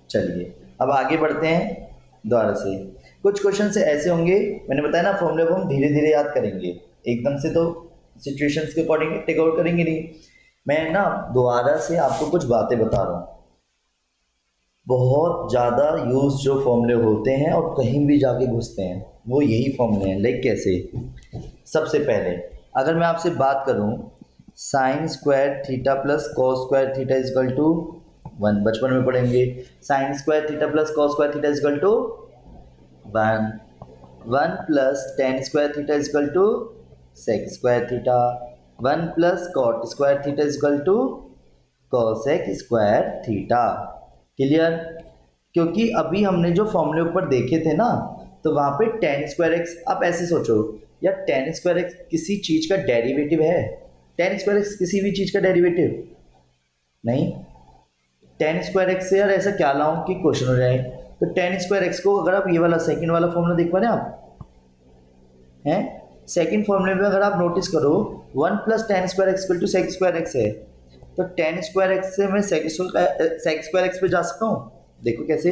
चलिए अब आगे बढ़ते हैं दोबारा से, कुछ क्वेश्चन से ऐसे होंगे, मैंने बताया ना फॉर्मूले को हम धीरे धीरे याद करेंगे, एकदम से तो सिचुएशंस के अकॉर्डिंग टेक आउट करेंगे नहीं। मैं ना दोबारा से आपको कुछ बातें बता रहा हूँ, बहुत ज़्यादा यूज जो फॉर्मूले होते हैं और कहीं भी जाके घुसते हैं वो यही फॉर्मूले हैं। लाइक कैसे, सबसे पहले अगर मैं आपसे बात करूं sine square theta plus cos square theta equal to 1, बचपन में पढ़ेंगे, sine square theta plus cos square theta equal to 1, 1 plus tan square theta equal to sec square theta, 1 plus cot square theta equal to cosec square theta. Clear, क्योंकि अभी हमने जो फॉर्मूले ऊपर देखे थे ना, तो वहाँ पे टेन स्क्वायर एक्स, आप ऐसे सोचो यार टेन स्क्वायर एक्स किसी चीज़ का डेरिवेटिव है, टेन स्क्वायर एक्स किसी भी चीज़ का डेरिवेटिव नहीं, टेन स्क्वायर एक्स से यार ऐसा क्या लाऊं कि क्वेश्चन हो जाए। तो टेन स्क्वायर एक्स को अगर आप ये वाला सेकंड वाला फॉर्मूला देख पा रहे हैं आप हैं, सेकंड फॉर्मूले में अगर आप नोटिस करो 1 plus tan square x equal to sec square x है, तो टेन स्क्वायर एक्स से मैं सेक स्क्वायर एक्स पे जा सकता हूँ। देखो कैसे,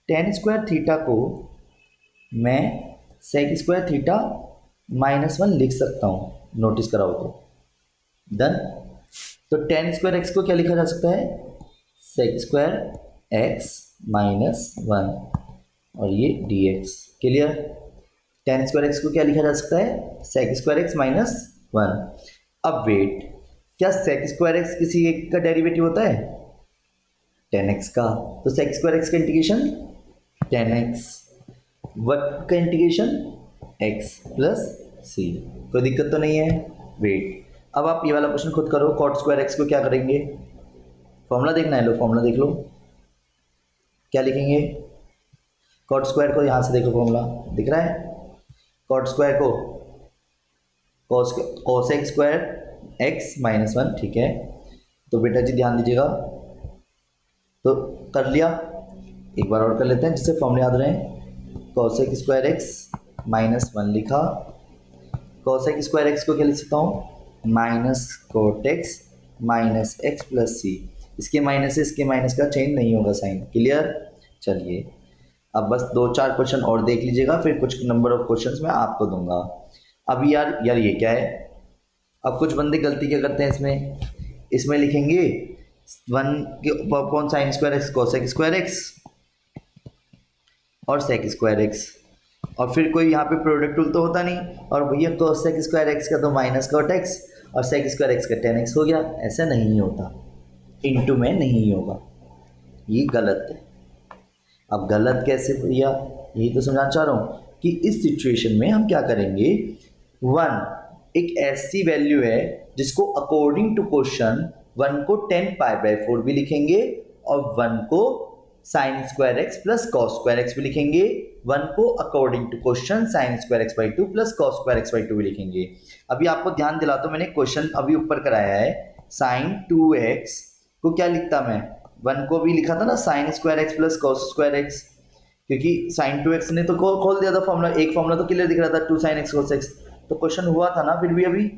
टेन स्क्वायर थीटा को मैं सेक स्क्वायर थीटा -1 लिख सकता हूँ, नोटिस कराओ तो डन। तो टेन स्क्वायर एक्स को क्या लिखा जा सकता है, सेक स्क्वायर एक्स -1 और ये D x. Clear, ten square x को क्या लिखा जा सकता है, सेक स्क्वायर एक्स -1। अब वेट, क्या सेक स्क्वायर एक्स किसी एक का डेरिवेटिव होता है, टेन एक्स का, तो सेक स्क्वायर एक्स का इंटीग्रेशन टेन एक्स, वट का इंटीग्रेशन एक्स प्लस सी, कोई दिक्कत तो नहीं है। वेट, अब आप ये वाला क्वेश्चन खुद करो, कॉट स्क्वायर एक्स को क्या करेंगे, फॉर्मूला देखना है, लो फॉर्मूला देख लो, क्या लिखेंगे, कॉट स्क्वायर को यहाँ से देखो, फॉर्मूला दिख रहा है, कॉट स्क्वायर को कोसेक स्क्वायर एक्स -1, ठीक है। तो बेटा जी ध्यान दीजिएगा, तो कर लिया, एक बार और कर लेते हैं जिससे फॉर्मूले याद रहे, कोसेक स्क्वायर एक्स -1 लिखा, कोसेक स्क्वायर एक्स को क्या लिख सकता हूँ, minus cot x minus x plus c, इसके माइनस से इसके माइनस का चेंज नहीं होगा साइन। क्लियर, चलिए अब बस 2-4 क्वेश्चन और देख लीजिएगा, फिर कुछ नंबर ऑफ क्वेश्चंस मैं आपको दूंगा। अब यार ये क्या है, अब कुछ बंदे गलती क्या करते हैं, इसमें लिखेंगे 1 के upon sine square x cosec square x और सेक स्क्वायर एक्स, और फिर कोई यहाँ पे प्रोडक्ट टूल तो होता नहीं, और भैया कोसेक स्क्वायर एक्स का तो माइनस कोट एक्स और सेक स्क्वायर एक्स का टेन एक्स हो गया। ऐसा नहीं होता, इनटू में नहीं होगा, ये गलत है। अब गलत कैसे भैया, यही तो समझाना चाह रहा हूँ कि इस सिचुएशन में हम क्या करेंगे, 1 एक ऐसी वैल्यू है जिसको अकॉर्डिंग टू क्वेश्चन 1 को 10π/4 भी लिखेंगे और 1 को sin square x plus cos square x भी लिखेंगे, 1 को according to question sin square x by 2 प्लस कॉस स्क्वायर एक्स बाई 2 भी लिखेंगे। अभी आपको ध्यान दिलाता हूं, मैंने क्वेश्चन अभी ऊपर कराया है, sin 2x को क्या लिखता मैं, 1 को भी लिखा था ना sin square x plus cos square x, क्योंकि sin 2x ने तो खोल दिया था फॉर्मूला, एक फॉर्मूला तो क्लियर दिख रहा था 2 sin x cos x, तो क्वेश्चन हुआ था ना फिर भी अभी।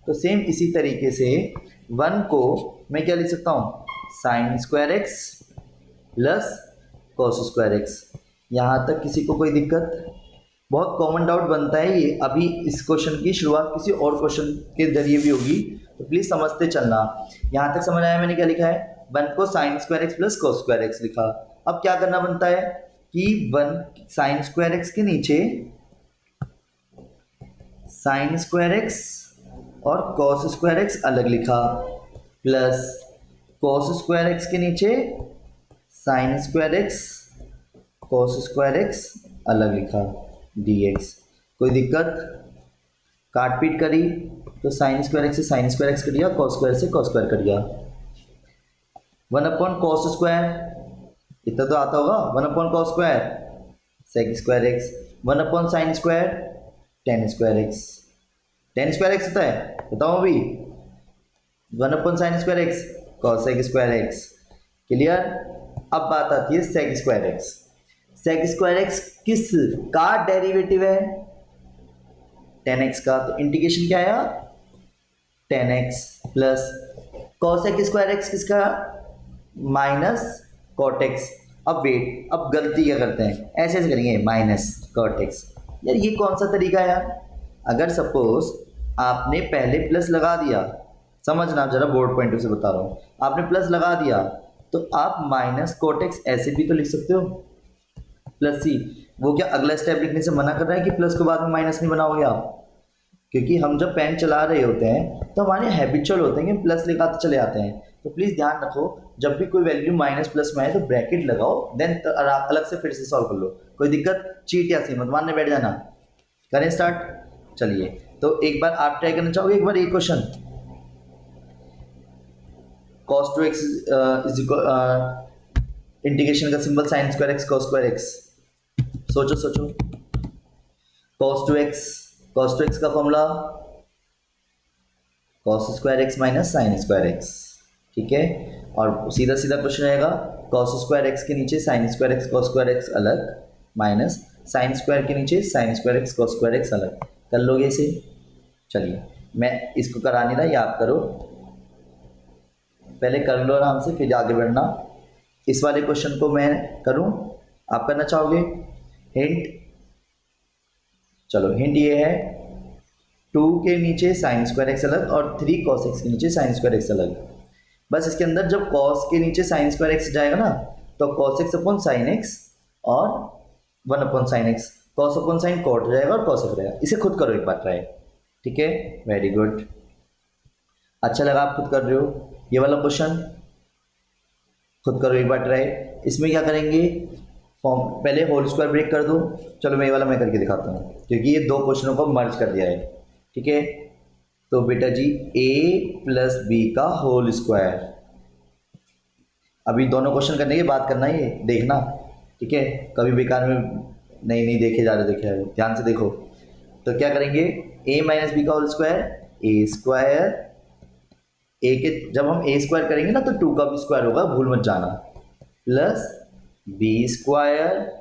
तो सेम इसी तरीके से 1 को मैं क्या लिख सकता हूँ, sin square x plus cos square x. यहाँ तक किसी को कोई दिक्कत? बहुत कॉमन डाउट बनता है ये, अभी इस क्वेश्चन की शुरुआत किसी और क्वेश्चन के जरिए भी होगी, तो प्लीज़ समझते चलना। यहाँ तक समझ आया मैंने क्या लिखा है, 1 को sin square x plus cos square x लिखा। अब क्या करना बनता है कि 1 sin स्क्वायर एक्स के नीचे sin स्क्वायर एक्स और cos स्क्वायर एक्स अलग लिखा, प्लस cos स्क्वायर एक्स के नीचे sin square x cos square x अलग लिखा dx। कोई दिक्कत? काट पीट करी तो sin स्क्वायर एक्स से sin स्क्वायर एक्स कर दिया, cos स्क्वायर से cos स्क्वायर कर दिया। 1/cos स्क्वायर इतना तो आता होगा, 1/cos square sec square x, 1/sin square tan square x. tan square x होता है बताओ अभी, 1/sin square x cos sec square x. Clear? अब बात आती है sec square x. sec square x किस का डेरिवेटिव है? tan x का, तो इंटीग्रेशन क्या आया, tan x plus cos sec square x किसका, माइनस cot x। अब वेट, अब गलती क्या करते हैं, ऐसे ऐसे करेंगे माइनस cot x। यार ये कौन सा तरीका है यार, अगर सपोज आपने पहले प्लस लगा दिया, समझना जरा बोर्ड पॉइंट से बता रहा हूँ, आपने प्लस लगा दिया तो आप माइनस cot x ऐसे भी तो लिख सकते हो, प्लस सी। वो क्या अगला स्टेप लिखने से मना कर रहा है कि प्लस को बाद में माइनस नहीं बनाओगे आप? क्योंकि हम जब पेन चला रहे होते हैं तो हमारे हैबिचुअल होते हैं कि प्लस लिखाते चले आते हैं। तो प्लीज़ ध्यान रखो, जब भी कोई वैल्यू माइनस प्लस में आए तो ब्रैकेट लगाओ, देन अलग से फिर से सॉल्व कर लो। कोई दिक्कत? चीट या सी मत मारने बैठ जाना। करें स्टार्ट? चलिए, तो एक बार आप ट्राई करना चाहोगे एक बार ये question, cos 2x is equal integration का symbol sin square x cos square x. सोचो सोचो, cos 2x का formula cos square x minus sin square x, ठीक है। और सीधा सीधा क्वेश्चन आएगा, cos स्क्वायर एक्स के नीचे sin square x cos square x अलग, माइनस sin स्क्वायर के नीचे sin square x cos square x अलग। कर लोगे इसे? चलिए, मैं इसको करा नहीं रहा, ये आप करो, पहले कर लो आराम से फिर आगे बढ़ना। इस वाले क्वेश्चन को मैं करूं, आप करना चाहोगे? हिंट, चलो हिंट ये है, 2 के नीचे sin स्क्वायर एक्स अलग और 3 cos x के नीचे sin स्क्वायर एक्स अलग। बस इसके अंदर जब cos के नीचे sin स्क्वायर एक्स जाएगा ना तो cos x upon sin x और 1/sin x, cos upon sin cot जाएगा और cos x रहेगा। इसे खुद करो एक बार ट्राई, ठीक है, वेरी गुड, अच्छा लगा आप खुद कर रहे हो। ये वाला क्वेश्चन खुद करो एक बार ट्राई। इसमें क्या करेंगे, फॉर्म पहले होल स्क्वायर ब्रेक कर दो। चलो मैं ये वाला मैं करके दिखाता हूँ, क्योंकि ये दो क्वेश्चनों को मर्ज कर दिया है, ठीक है। तो बेटा जी a प्लस बी का होल स्क्वायर, अभी दोनों क्वेश्चन करने के बाद करना है ये, देखना, ठीक है, कभी बेकार में नहीं देखे जा रहे, देखे जा रहे, ध्यान से देखो। तो क्या करेंगे, a माइनस बी का होल स्क्वायर, ए स्क्वायर, ए के जब हम ए स्क्वायर करेंगे ना तो 2 का भी स्क्वायर होगा, भूल मत जाना, plus B square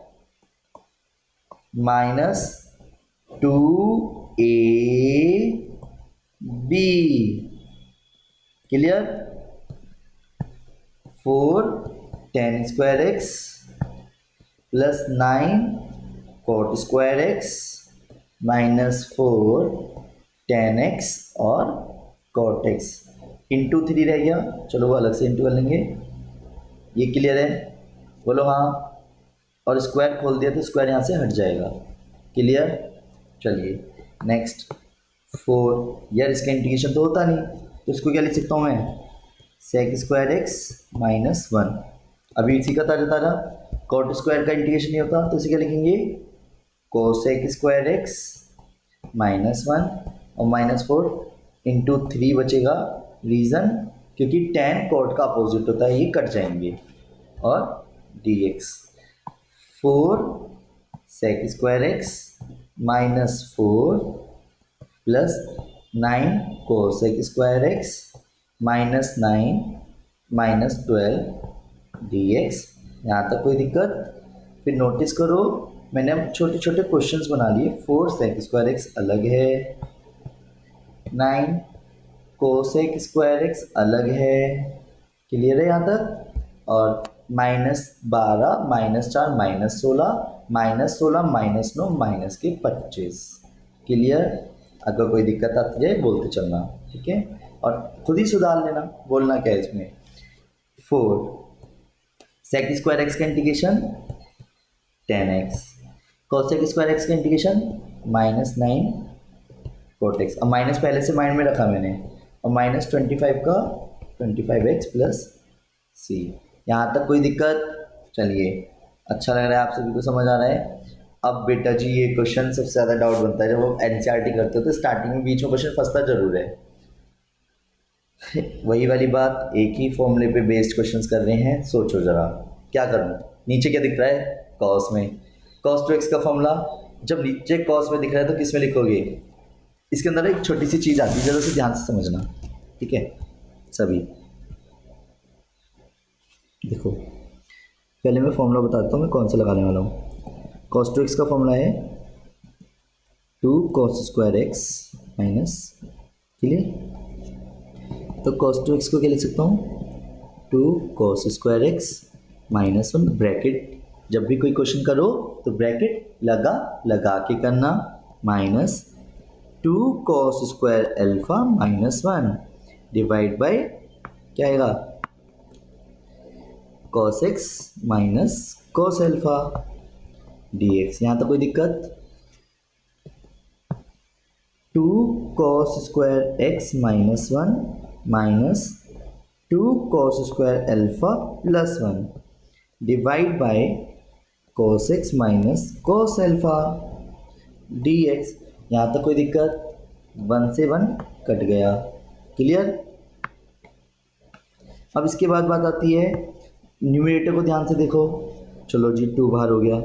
minus 2ab, clear, 4 tan square x plus 9 cot square x minus 4 tan x और cot x इंटू 3 रह गया, चलो वो अलग से इंटू कर लेंगे। ये क्लियर है? बोलो हाँ। और स्क्वायर खोल दिया तो स्क्वायर यहाँ से हट जाएगा, क्लियर। चलिए नेक्स्ट 4, यार इसका इंटीग्रेशन तो होता नहीं, तो इसको क्या लिख सकता हूँ मैं, सेक स्क्वायर एक्स माइनस 1। अभी इसी का ताजा कॉट स्क्वायर का इंटीग्रेशन नहीं होता, तो इसे क्या लिखेंगे, कोसेक स्क्वायर एक्स माइनस 1 और -4 इंटू 3 बचेगा, रीज़न क्योंकि tan cot का अपोजिट होता है, ये कट जाएंगे, और dx 4 sec square x -4 plus 9 cosec square x -9 -12 dx। यहाँ तक कोई दिक्कत? फिर नोटिस करो मैंने अब छोटे छोटे क्वेश्चंस बना लिए। 4 sec स्क्वायर x अलग है, 9 cosec स्क्वायर x अलग है, क्लियर है यहाँ तक? और -12 -4 -16 -9 -25 क्लियर। अगर कोई दिक्कत आती है बोलते चलना, ठीक है? और खुद ही सुधार लेना, बोलना क्या है इसमें। 4 sec स्क्वायर x का integration 10x, cosec square x का इंटीग्रेशन -9 cot x। अब माइनस पहले से माइंड में रखा मैंने, और -25 का 25x प्लस c। यहाँ तक कोई दिक्कत? चलिए, अच्छा लग रहा है, आप सभी को समझ आ रहा है। अब बेटा जी ये क्वेश्चन सबसे ज़्यादा डाउट बनता है जब आप एनसीईआरटी करते हो, तो स्टार्टिंग में बीच में क्वेश्चन फंसता जरूर है। वही वाली बात, एक ही फॉर्मूले पे बेस्ड क्वेश्चंस कर रहे हैं। सोचो ज़रा क्या करूँ। नीचे क्या दिख रहा है? कॉस में cos 2x का फॉर्मूला। जब नीचे कॉस में दिख रहा है तो किस में लिखोगे? इसके अंदर एक छोटी सी चीज़ आती है, जरा से ध्यान से समझना, ठीक है सभी। देखो पहले मैं फॉर्मूला बताता हूँ मैं कौन सा लगाने वाला हूँ। cos 2x का फॉर्मूला है 2 cos square x minus, clear? तो cos 2x को क्या लिख सकता हूँ? 2 cos स्क्वायर x -1 ब्रैकेट। जब भी कोई क्वेश्चन करो तो ब्रैकेट लगा के करना, -2 cos square alpha -1 divide by क्या आएगा? cos x minus cos alpha dx। यहाँ तो कोई दिक्कत? 2 cos square x -1 minus 2 cos square alpha +1 divide by cos x minus cos alpha dx। यहाँ तक कोई दिक्कत? 1 से 1 कट गया, क्लियर। अब इसके बाद बात आती है न्यूमरेटर को ध्यान से देखो। चलो जी 2 बाहर हो गया,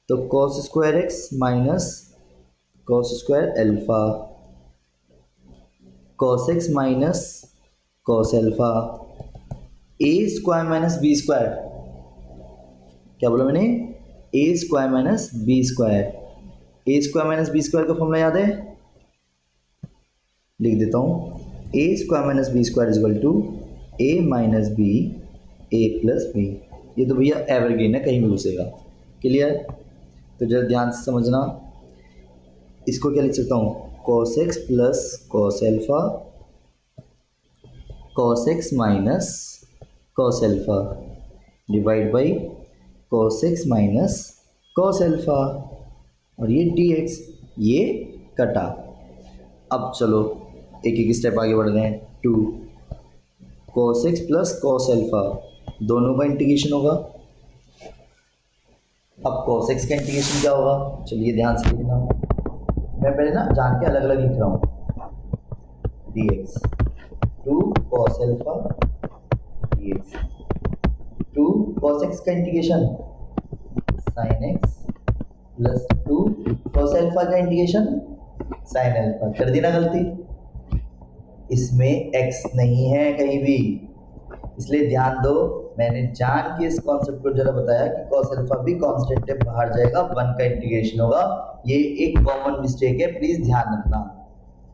तो cos square x minus cos square alpha, cos x minus cos alpha, a square minus B square. क्या बोला मैंने? a square minus B square. a square minus B square का फॉर्मूला याद है? लिख देता हूँ, a square minus B square equal to a minus B a plus B. ये तो भैया एवरग्रीन है, कहीं भी घुसेगा, क्लियर। तो जरा ध्यान से समझना, इसको क्या लिख सकता हूँ? cos x plus cos alpha, cos x minus cos alpha divide by cos x minus cos alpha, और ये dx, ये कटा। अब चलो एक एक स्टेप आगे बढ़ रहे हैं। 2 cos x plus cos alpha, दोनों का इंटीग्रेशन होगा। अब cos x का इंटीग्रेशन क्या होगा? चलिए ध्यान से लिखना, मैं पहले ना जान के अलग अलग लिख रहा हूँ। dx 2 cos alpha dx, 2 cos x का integration sin x plus 2 cos alpha का इंटीग्रेशन sin अल्फा। कर दी ना गलती? इसमें x नहीं है कहीं भी, इसलिए ध्यान दो। मैंने जान के इस कॉन्सेप्ट को जरा बताया कि cos अल्फा भी कांस्टेंट है, बाहर जाएगा, 1 का इंटीग्रेशन होगा। ये एक कॉमन मिस्टेक है, प्लीज ध्यान रखना,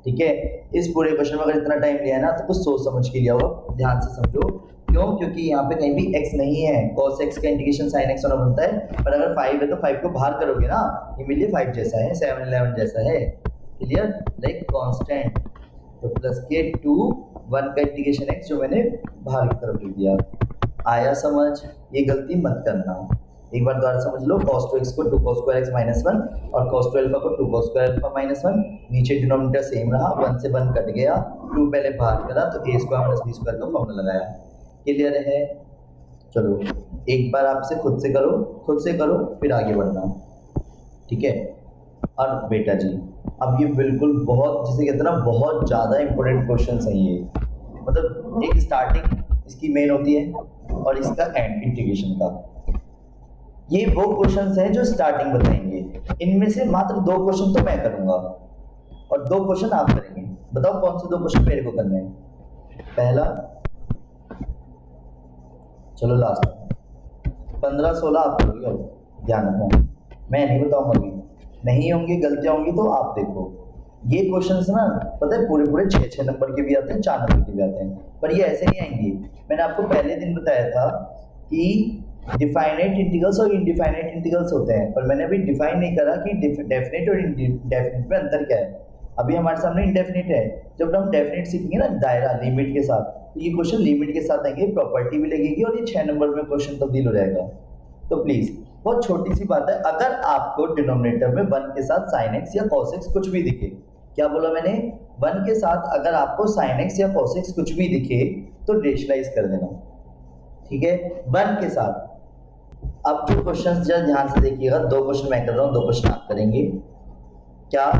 ठीक है। इस पूरे क्वेश्चन में अगर इतना टाइम लिया है ना तो कुछ सोच समझ के लिया होगा, ध्यान से समझो। क्यों? क्योंकि यहाँ पे कहीं भी x नहीं है। cos x का इंटीग्रेशन sin x होना बनता है, पर अगर 5 है तो 5 को बाहर करोगे ना, इमीडिएटली 5 जैसा है, 7 11 जैसा है, क्लियर, लाइक कांस्टेंट। तो प्लस के 2 1 का इंटीग्रेशन x जो मैंने बाहर की तरफ लिख दिया। आया समझ? ये गलती मत करना, एक बार दोबारा समझ लो। cos 2x को 2 cos स्क्वायर x -1 और cos 2 अल्फा को 2 cos स्क्वायर अल्फा -1, नीचे डिनोमिनेटर सेम रहा, 1 से 1 कट गया, 2 पहले बाहर करा तो a square minus B square का फॉर्मूला लगाया, क्लियर है। चलो एक बार आपसे खुद से करो फिर आगे बढ़ना, ठीक है। और बेटा जी अब ये बिल्कुल बहुत, जिसे कहते हैं ना, बहुत ज़्यादा इंपॉर्टेंट क्वेश्चन है ये। मतलब एक स्टार्टिंग इसकी मेन होती है और इसका एंड इंटीग्रेशन का। ये वो क्वेश्चंस हैं जो स्टार्टिंग बताएंगे। इनमें से मात्र 2 क्वेश्चन तो मैं करूंगा और 2 क्वेश्चन आप करेंगे। बताओ कौन से 2 क्वेश्चन मेरे को करने हैं? पहला, चलो लास्ट 15-16 आप करोगे। अब ध्यान रखना, मैं नहीं बताऊंगा अभी, नहीं होंगी गलतियां होंगी तो आप देखो। ये क्वेश्चंस ना पता है पूरे 6 नंबर के भी आते हैं, 4 नंबर के भी आते हैं, पर ये ऐसे नहीं आएंगे। मैंने आपको पहले दिन बताया था कि डिफाइनाइट इंटीग्रल्स और इनडिफाइनाइट इंटीग्रल्स होते हैं, पर मैंने अभी डिफाइन नहीं करा कि डेफिनेट और इनडेफिनेट में अंतर क्या है। अभी हमारे सामने इनडेफिनेट है, जब हम डेफिनेट सीखेंगे ना दायरा लिमिट के साथ, तो ये क्वेश्चन लिमिट के साथ आएंगे, प्रॉपर्टी भी लगेगी और ये 6 नंबर में क्वेश्चन तब्दील हो जाएगा। तो प्लीज बहुत छोटी सी बात है, अगर आपको डिनोमिनेटर में 1 के साथ sin x या cos x कुछ भी दिखे, क्या बोला मैंने? 1 के साथ अगर आपको sin x या cos x कुछ भी दिखे तो रेशनलाइज कर देना, ठीक है? 1 के साथ। अब जो क्वेश्चन जरा ध्यान से देखिएगा, 2 क्वेश्चन मैं कर रहा हूँ, 2 क्वेश्चन आप करेंगे। क्या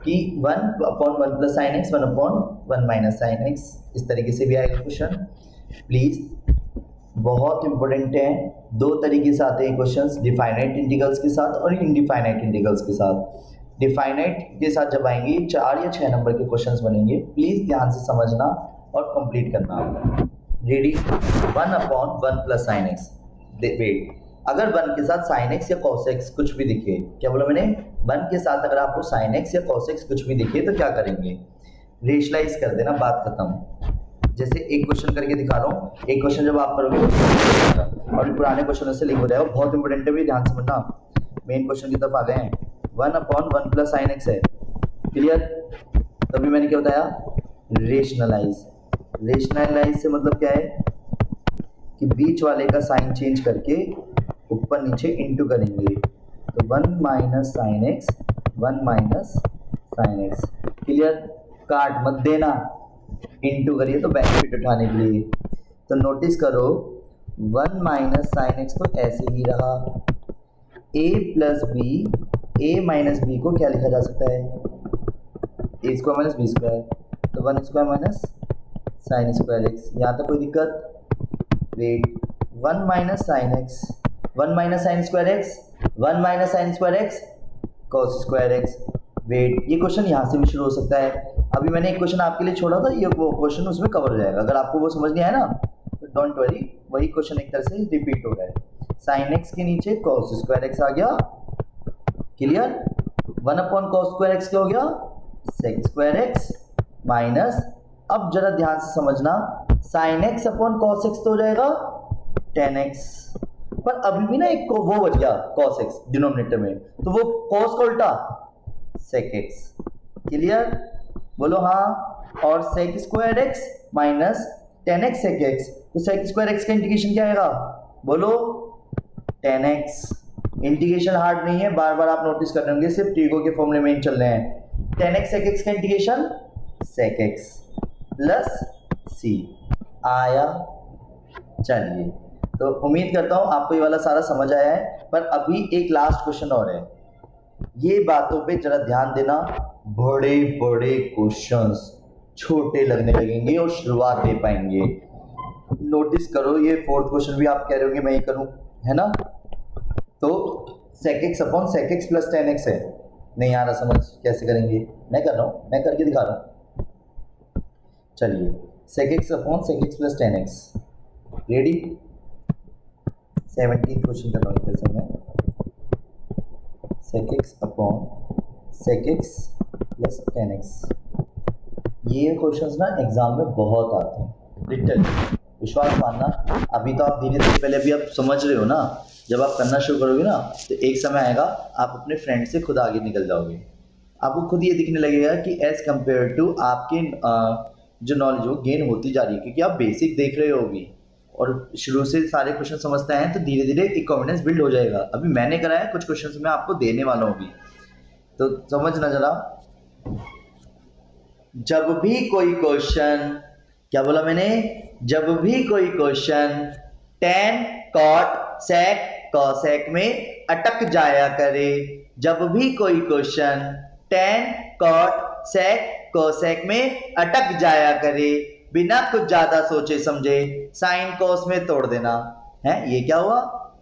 कि 1/1 + sin x 1/1 - sin x, इस तरीके से भी आएगा क्वेश्चन। प्लीज बहुत इंपॉर्टेंट है, 2 तरीके से आते हैं क्वेश्चंस, डिफाइनाइट इंटीग्रल्स के साथ और इनडिफाइनाइट इंटीग्रल्स के साथ। डिफाइनाइट के साथ जब आएंगे 4 या 6 नंबर के क्वेश्चंस बनेंगे, प्लीज ध्यान से समझना और कंप्लीट करना। रेडी? 1/1 + sin x। वेट, अगर 1 के साथ sin x या cos x कुछ भी दिखे, क्या बोला मैंने? 1 के साथ अगर आपको sin x या cos x कुछ भी दिखे तो क्या करेंगे? रेशनलाइज कर देना, बात खत्म। जैसे एक क्वेश्चन करके दिखा रहा हूँ, एक क्वेश्चन जब आप करोगे और पुराने क्वेश्चनों से लिंक हो जाएगा, बहुत इंपॉर्टेंट है भी, ध्यान से समझना। मेन क्वेश्चन की तरफ आ गए हैं। 1/1 + sin x है, क्लियर? तभी मैंने क्या बताया? रेशनलाइज। रेशनलाइज से मतलब क्या है कि बीच वाले का साइन चेंज करके ऊपर नीचे इंटू करेंगे, तो 1 - sin x 1 - sin x, clear? काट मत देना, इंटू करिए तो बेनिफिट उठाने के लिए। तो नोटिस करो 1 - sin x तो ऐसे ही रहा। a + b, a - b को क्या लिखा जा सकता है? a² - b², तो 1² - sin² x। यहाँ तक कोई दिक्कत? Wait, 1 - sin x 1 - sin² x 1 - sin² x cos² x। Wait, ये क्वेश्चन यहाँ से भी शुरू हो सकता है। अभी मैंने एक क्वेश्चन आपके लिए छोड़ा था, ये वो क्वेश्चन उसमें कवर हो जाएगा। अगर आपको वो समझ नहीं आया ना तो डोंट वरी, वही क्वेश्चन एक तरह से रिपीट हो रहा है। sin x के नीचे cos² x आ गया, क्लियर? 1/cos² x क्या हो गया? sec² x माइनस, अब जरा ध्यान से समझना, sin x/cos x तो हो जाएगा tan x, पर अभी भी ना एक को वो बच गया cos x डिनोमिनेटर में, तो वो cos का उल्टा sec x, क्लियर? बोलो हाँ। और sec² x minus tan x sec x, तो sec² x का इंटीग्रेशन क्या आएगा? बोलो tan x। इंटीग्रेशन हार्ड नहीं है, बार बार आप नोटिस कर रहे होंगे, सिर्फ टीगो के फॉर्मूले में चल रहे हैं। tan x sec x का integration sec x plus c आया। चलिए, तो उम्मीद करता हूं आपको ये वाला सारा समझ आया है, पर अभी एक लास्ट क्वेश्चन और है, ये बातों पे जरा ध्यान देना। बड़े बड़े क्वेश्चंस छोटे लगने लगेंगे और शुरुआत दे पाएंगे। नोटिस करो, ये 4th क्वेश्चन भी आप कह रहे होंगे मैं ही करूं, है ना? तो sec x/sec x + tan x है, नहीं आ रहा समझ कैसे करेंगे? मैं कर रहा हूं, मैं करके दिखा रहा हूं। चलिए, sec x/sec x + tan x। Ready? 17th question कर रहा हूं इधर से मैं। sec x/sec x + tan x। ये क्वेश्चंस ना एग्जाम में बहुत आते हैं, लिटरली विश्वास मानना। अभी तो आप धीरे धीरे, पहले भी आप समझ रहे हो ना, जब आप करना शुरू करोगे ना तो एक समय आएगा आप अपने फ्रेंड से खुद आगे निकल जाओगे। आपको खुद ये दिखने लगेगा कि एज कम्पेयर टू आपके जो नॉलेज वो गेन होती जा रही है, क्योंकि आप बेसिक देख रहे होगी और शुरू से सारे क्वेश्चन समझते हैं, तो धीरे धीरे एक कॉन्फिडेंस बिल्ड हो जाएगा। अभी मैंने करा है, कुछ क्वेश्चन मैं आपको देने वाला हूँ, तो समझना जरा। जब भी कोई क्वेश्चन, क्या बोला मैंने? जब भी कोई question tan cot sec cosec में अटक जाया करे, जब भी कोई question tan cot sec cosec में अटक जाया करे, बिना कुछ ज्यादा सोचे समझे साइन कोस में तोड़ देना है। ये क्या हुआ?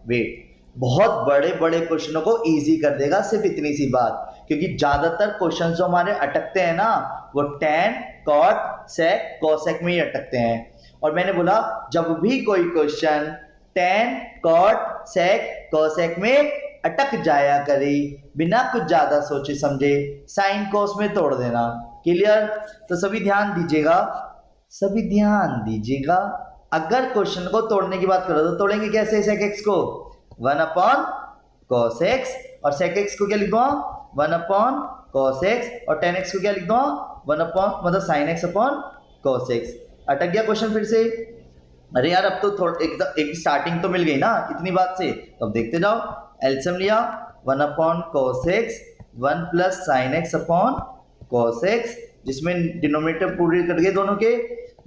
वेट। बहुत बड़े बड़े क्वेश्चनों को इजी कर देगा सिर्फ इतनी सी बात, क्योंकि ज्यादातर क्वेश्चन जो हमारे अटकते हैं ना वो tan cot sec cosec में ही अटकते हैं। और मैंने बोला जब भी कोई question tan cot sec cosec में अटक जाया करे, बिना कुछ ज्यादा सोचे समझे साइन कोस में तोड़ देना। क्लियर? तो सभी ध्यान दीजिएगा, सभी ध्यान दीजिएगा। अगर क्वेश्चन को तोड़ने की बात करो तो तोड़ेंगे कैसे? sec x को 1 अपॉन cos x, और sec x को क्या लिख दूंगा? 1 अपॉन cos x, और tan x को क्या लिख दूंगा? 1 अपॉन मतलब sin x upon cos x। अटक गया क्वेश्चन फिर से? अरे यार अब तो थोड़ा एक स्टार्टिंग तो मिल गई ना इतनी बात से, तो अब देखते जाओ। एलसीएम लिया 1 upon cos x 1 plus sin x upon cos x, जिसमें डिनोमिनेटर पूरे कट गए दोनों के,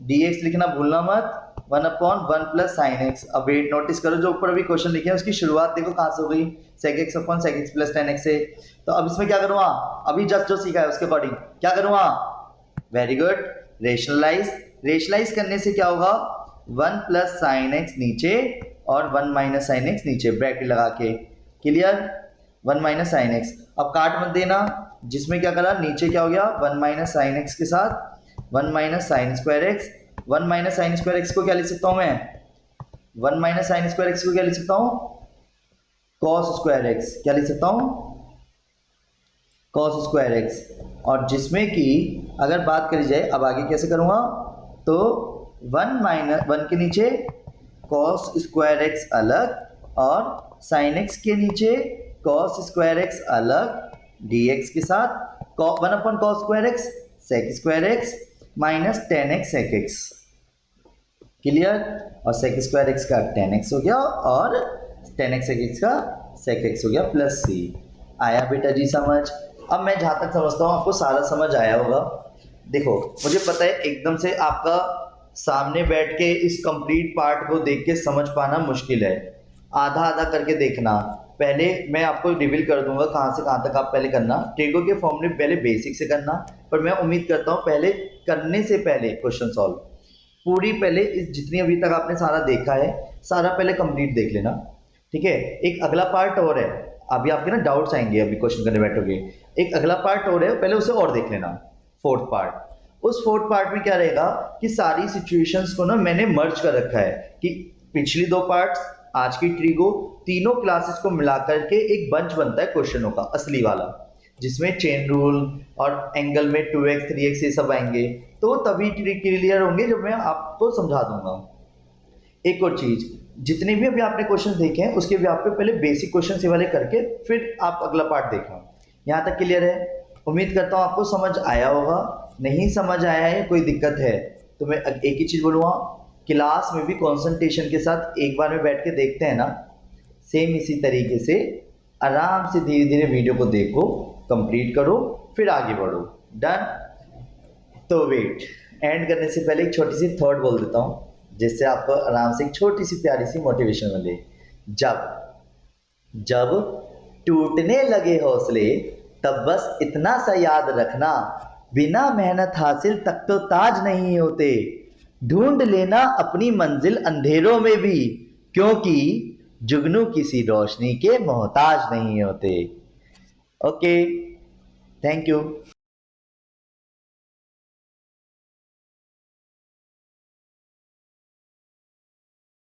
dx लिखना भूलना मत, 1 अपॉन 1 प्लस sin x। अब वेट नोटिस करो, जो ऊपर अभी क्वेश्चन लिखे हैं उसकी शुरुआत देखो कहाँ से हो गई, sec x upon sec x plus tan x से। तो अब इसमें क्या करूँगा? अभी जस्ट जो सीखा है उसके अकॉर्डिंग क्या करूँगा? Very good, rationalise. रेशनलाइज करने से क्या होगा? 1 प्लस sin x नीचे और 1 माइनस sin x नीचे, ब्रैकेट लगा के। क्लियर? 1 minus sin x। अब काट मत देना, जिसमें क्या करा नीचे क्या हो गया? 1 माइनस sin x के साथ 1 minus sin square x। 1 minus sin square x को क्या लिख सकता हूं मैं? 1 माइनस sin स्क्वायर x को क्या लिख सकता हूं? cos square x। क्या लिख सकता हूं? cos square x। और जिसमें कि अगर बात करी जाए, अब आगे कैसे करूंगा? तो 1 माइनस 1 के नीचे cos स्क्वायर x अलग और sin x के नीचे cos स्क्वायर x अलग, dx के साथ 1 upon cos square x sec square x minus tan x sec x। Clear? और sec स्क्वायर x का tan x हो गया और tan x sec x का sec x हो गया प्लस c। आया बेटा जी समझ? अब मैं जहां तक समझता हूं आपको सारा समझ आया होगा। देखो मुझे पता है एकदम से आपका सामने बैठ के इस कंप्लीट पार्ट को देख के समझ पाना मुश्किल है, आधा आधा करके देखना। पहले मैं आपको रिवील कर दूंगा कहाँ से कहाँ तक आप पहले करना। ट्रिगो के फॉर्मूले पहले बेसिक से करना, पर मैं उम्मीद करता हूँ पहले करने से पहले क्वेश्चन सॉल्व पूरी पहले इस जितनी अभी तक आपने सारा देखा है सारा पहले कंप्लीट देख लेना। ठीक है? एक अगला पार्ट और है, अभी आपके ना डाउट्स आएंगे अभी क्वेश्चन करने बैठोगे, एक अगला पार्ट और है, पहले उसे और देख लेना। फोर्थ पार्ट, उस फोर्थ पार्ट में क्या रहेगा कि सारी सिचुएशंस को ना मैंने मर्ज कर रखा है कि पिछली दो पार्ट्स, आज की ट्रिगो, तीनों क्लासेस को मिलाकर के एक बंच बनता है क्वेश्चनों का असली वाला, जिसमें चेन रूल और एंगल में 2x 3x ये सब आएंगे। तो तभी क्लियर होंगे जब मैं आपको समझा दूंगा। एक और चीज, जितने भी अभी आपने क्वेश्चन देखे हैं उसके भी आप पे पहले बेसिक क्वेश्चन से वाले करके फिर आप अगला पार्ट देखना। यहाँ तक क्लियर है? उम्मीद करता हूँ आपको समझ आया होगा। नहीं समझ आया है, कोई दिक्कत है तो मैं एक ही चीज बोलूँगा, क्लास में भी कंसंट्रेशन के साथ एक बार में बैठ के देखते हैं ना, सेम इसी तरीके से आराम से धीरे धीरे वीडियो को देखो, कंप्लीट करो, फिर आगे बढ़ो। डन? तो वेट, एंड करने से पहले एक छोटी सी थॉट बोल देता हूँ जिससे आपको आराम से एक छोटी सी प्यारी सी मोटिवेशन मिले। जब टूटने लगे हौसले तब बस इतना सा याद रखना, बिना मेहनत हासिल तक तो ताज नहीं होते। ढूंढ लेना अपनी मंजिल अंधेरों में भी, क्योंकि जुगनू किसी रोशनी के मोहताज नहीं होते। Okay, thank you.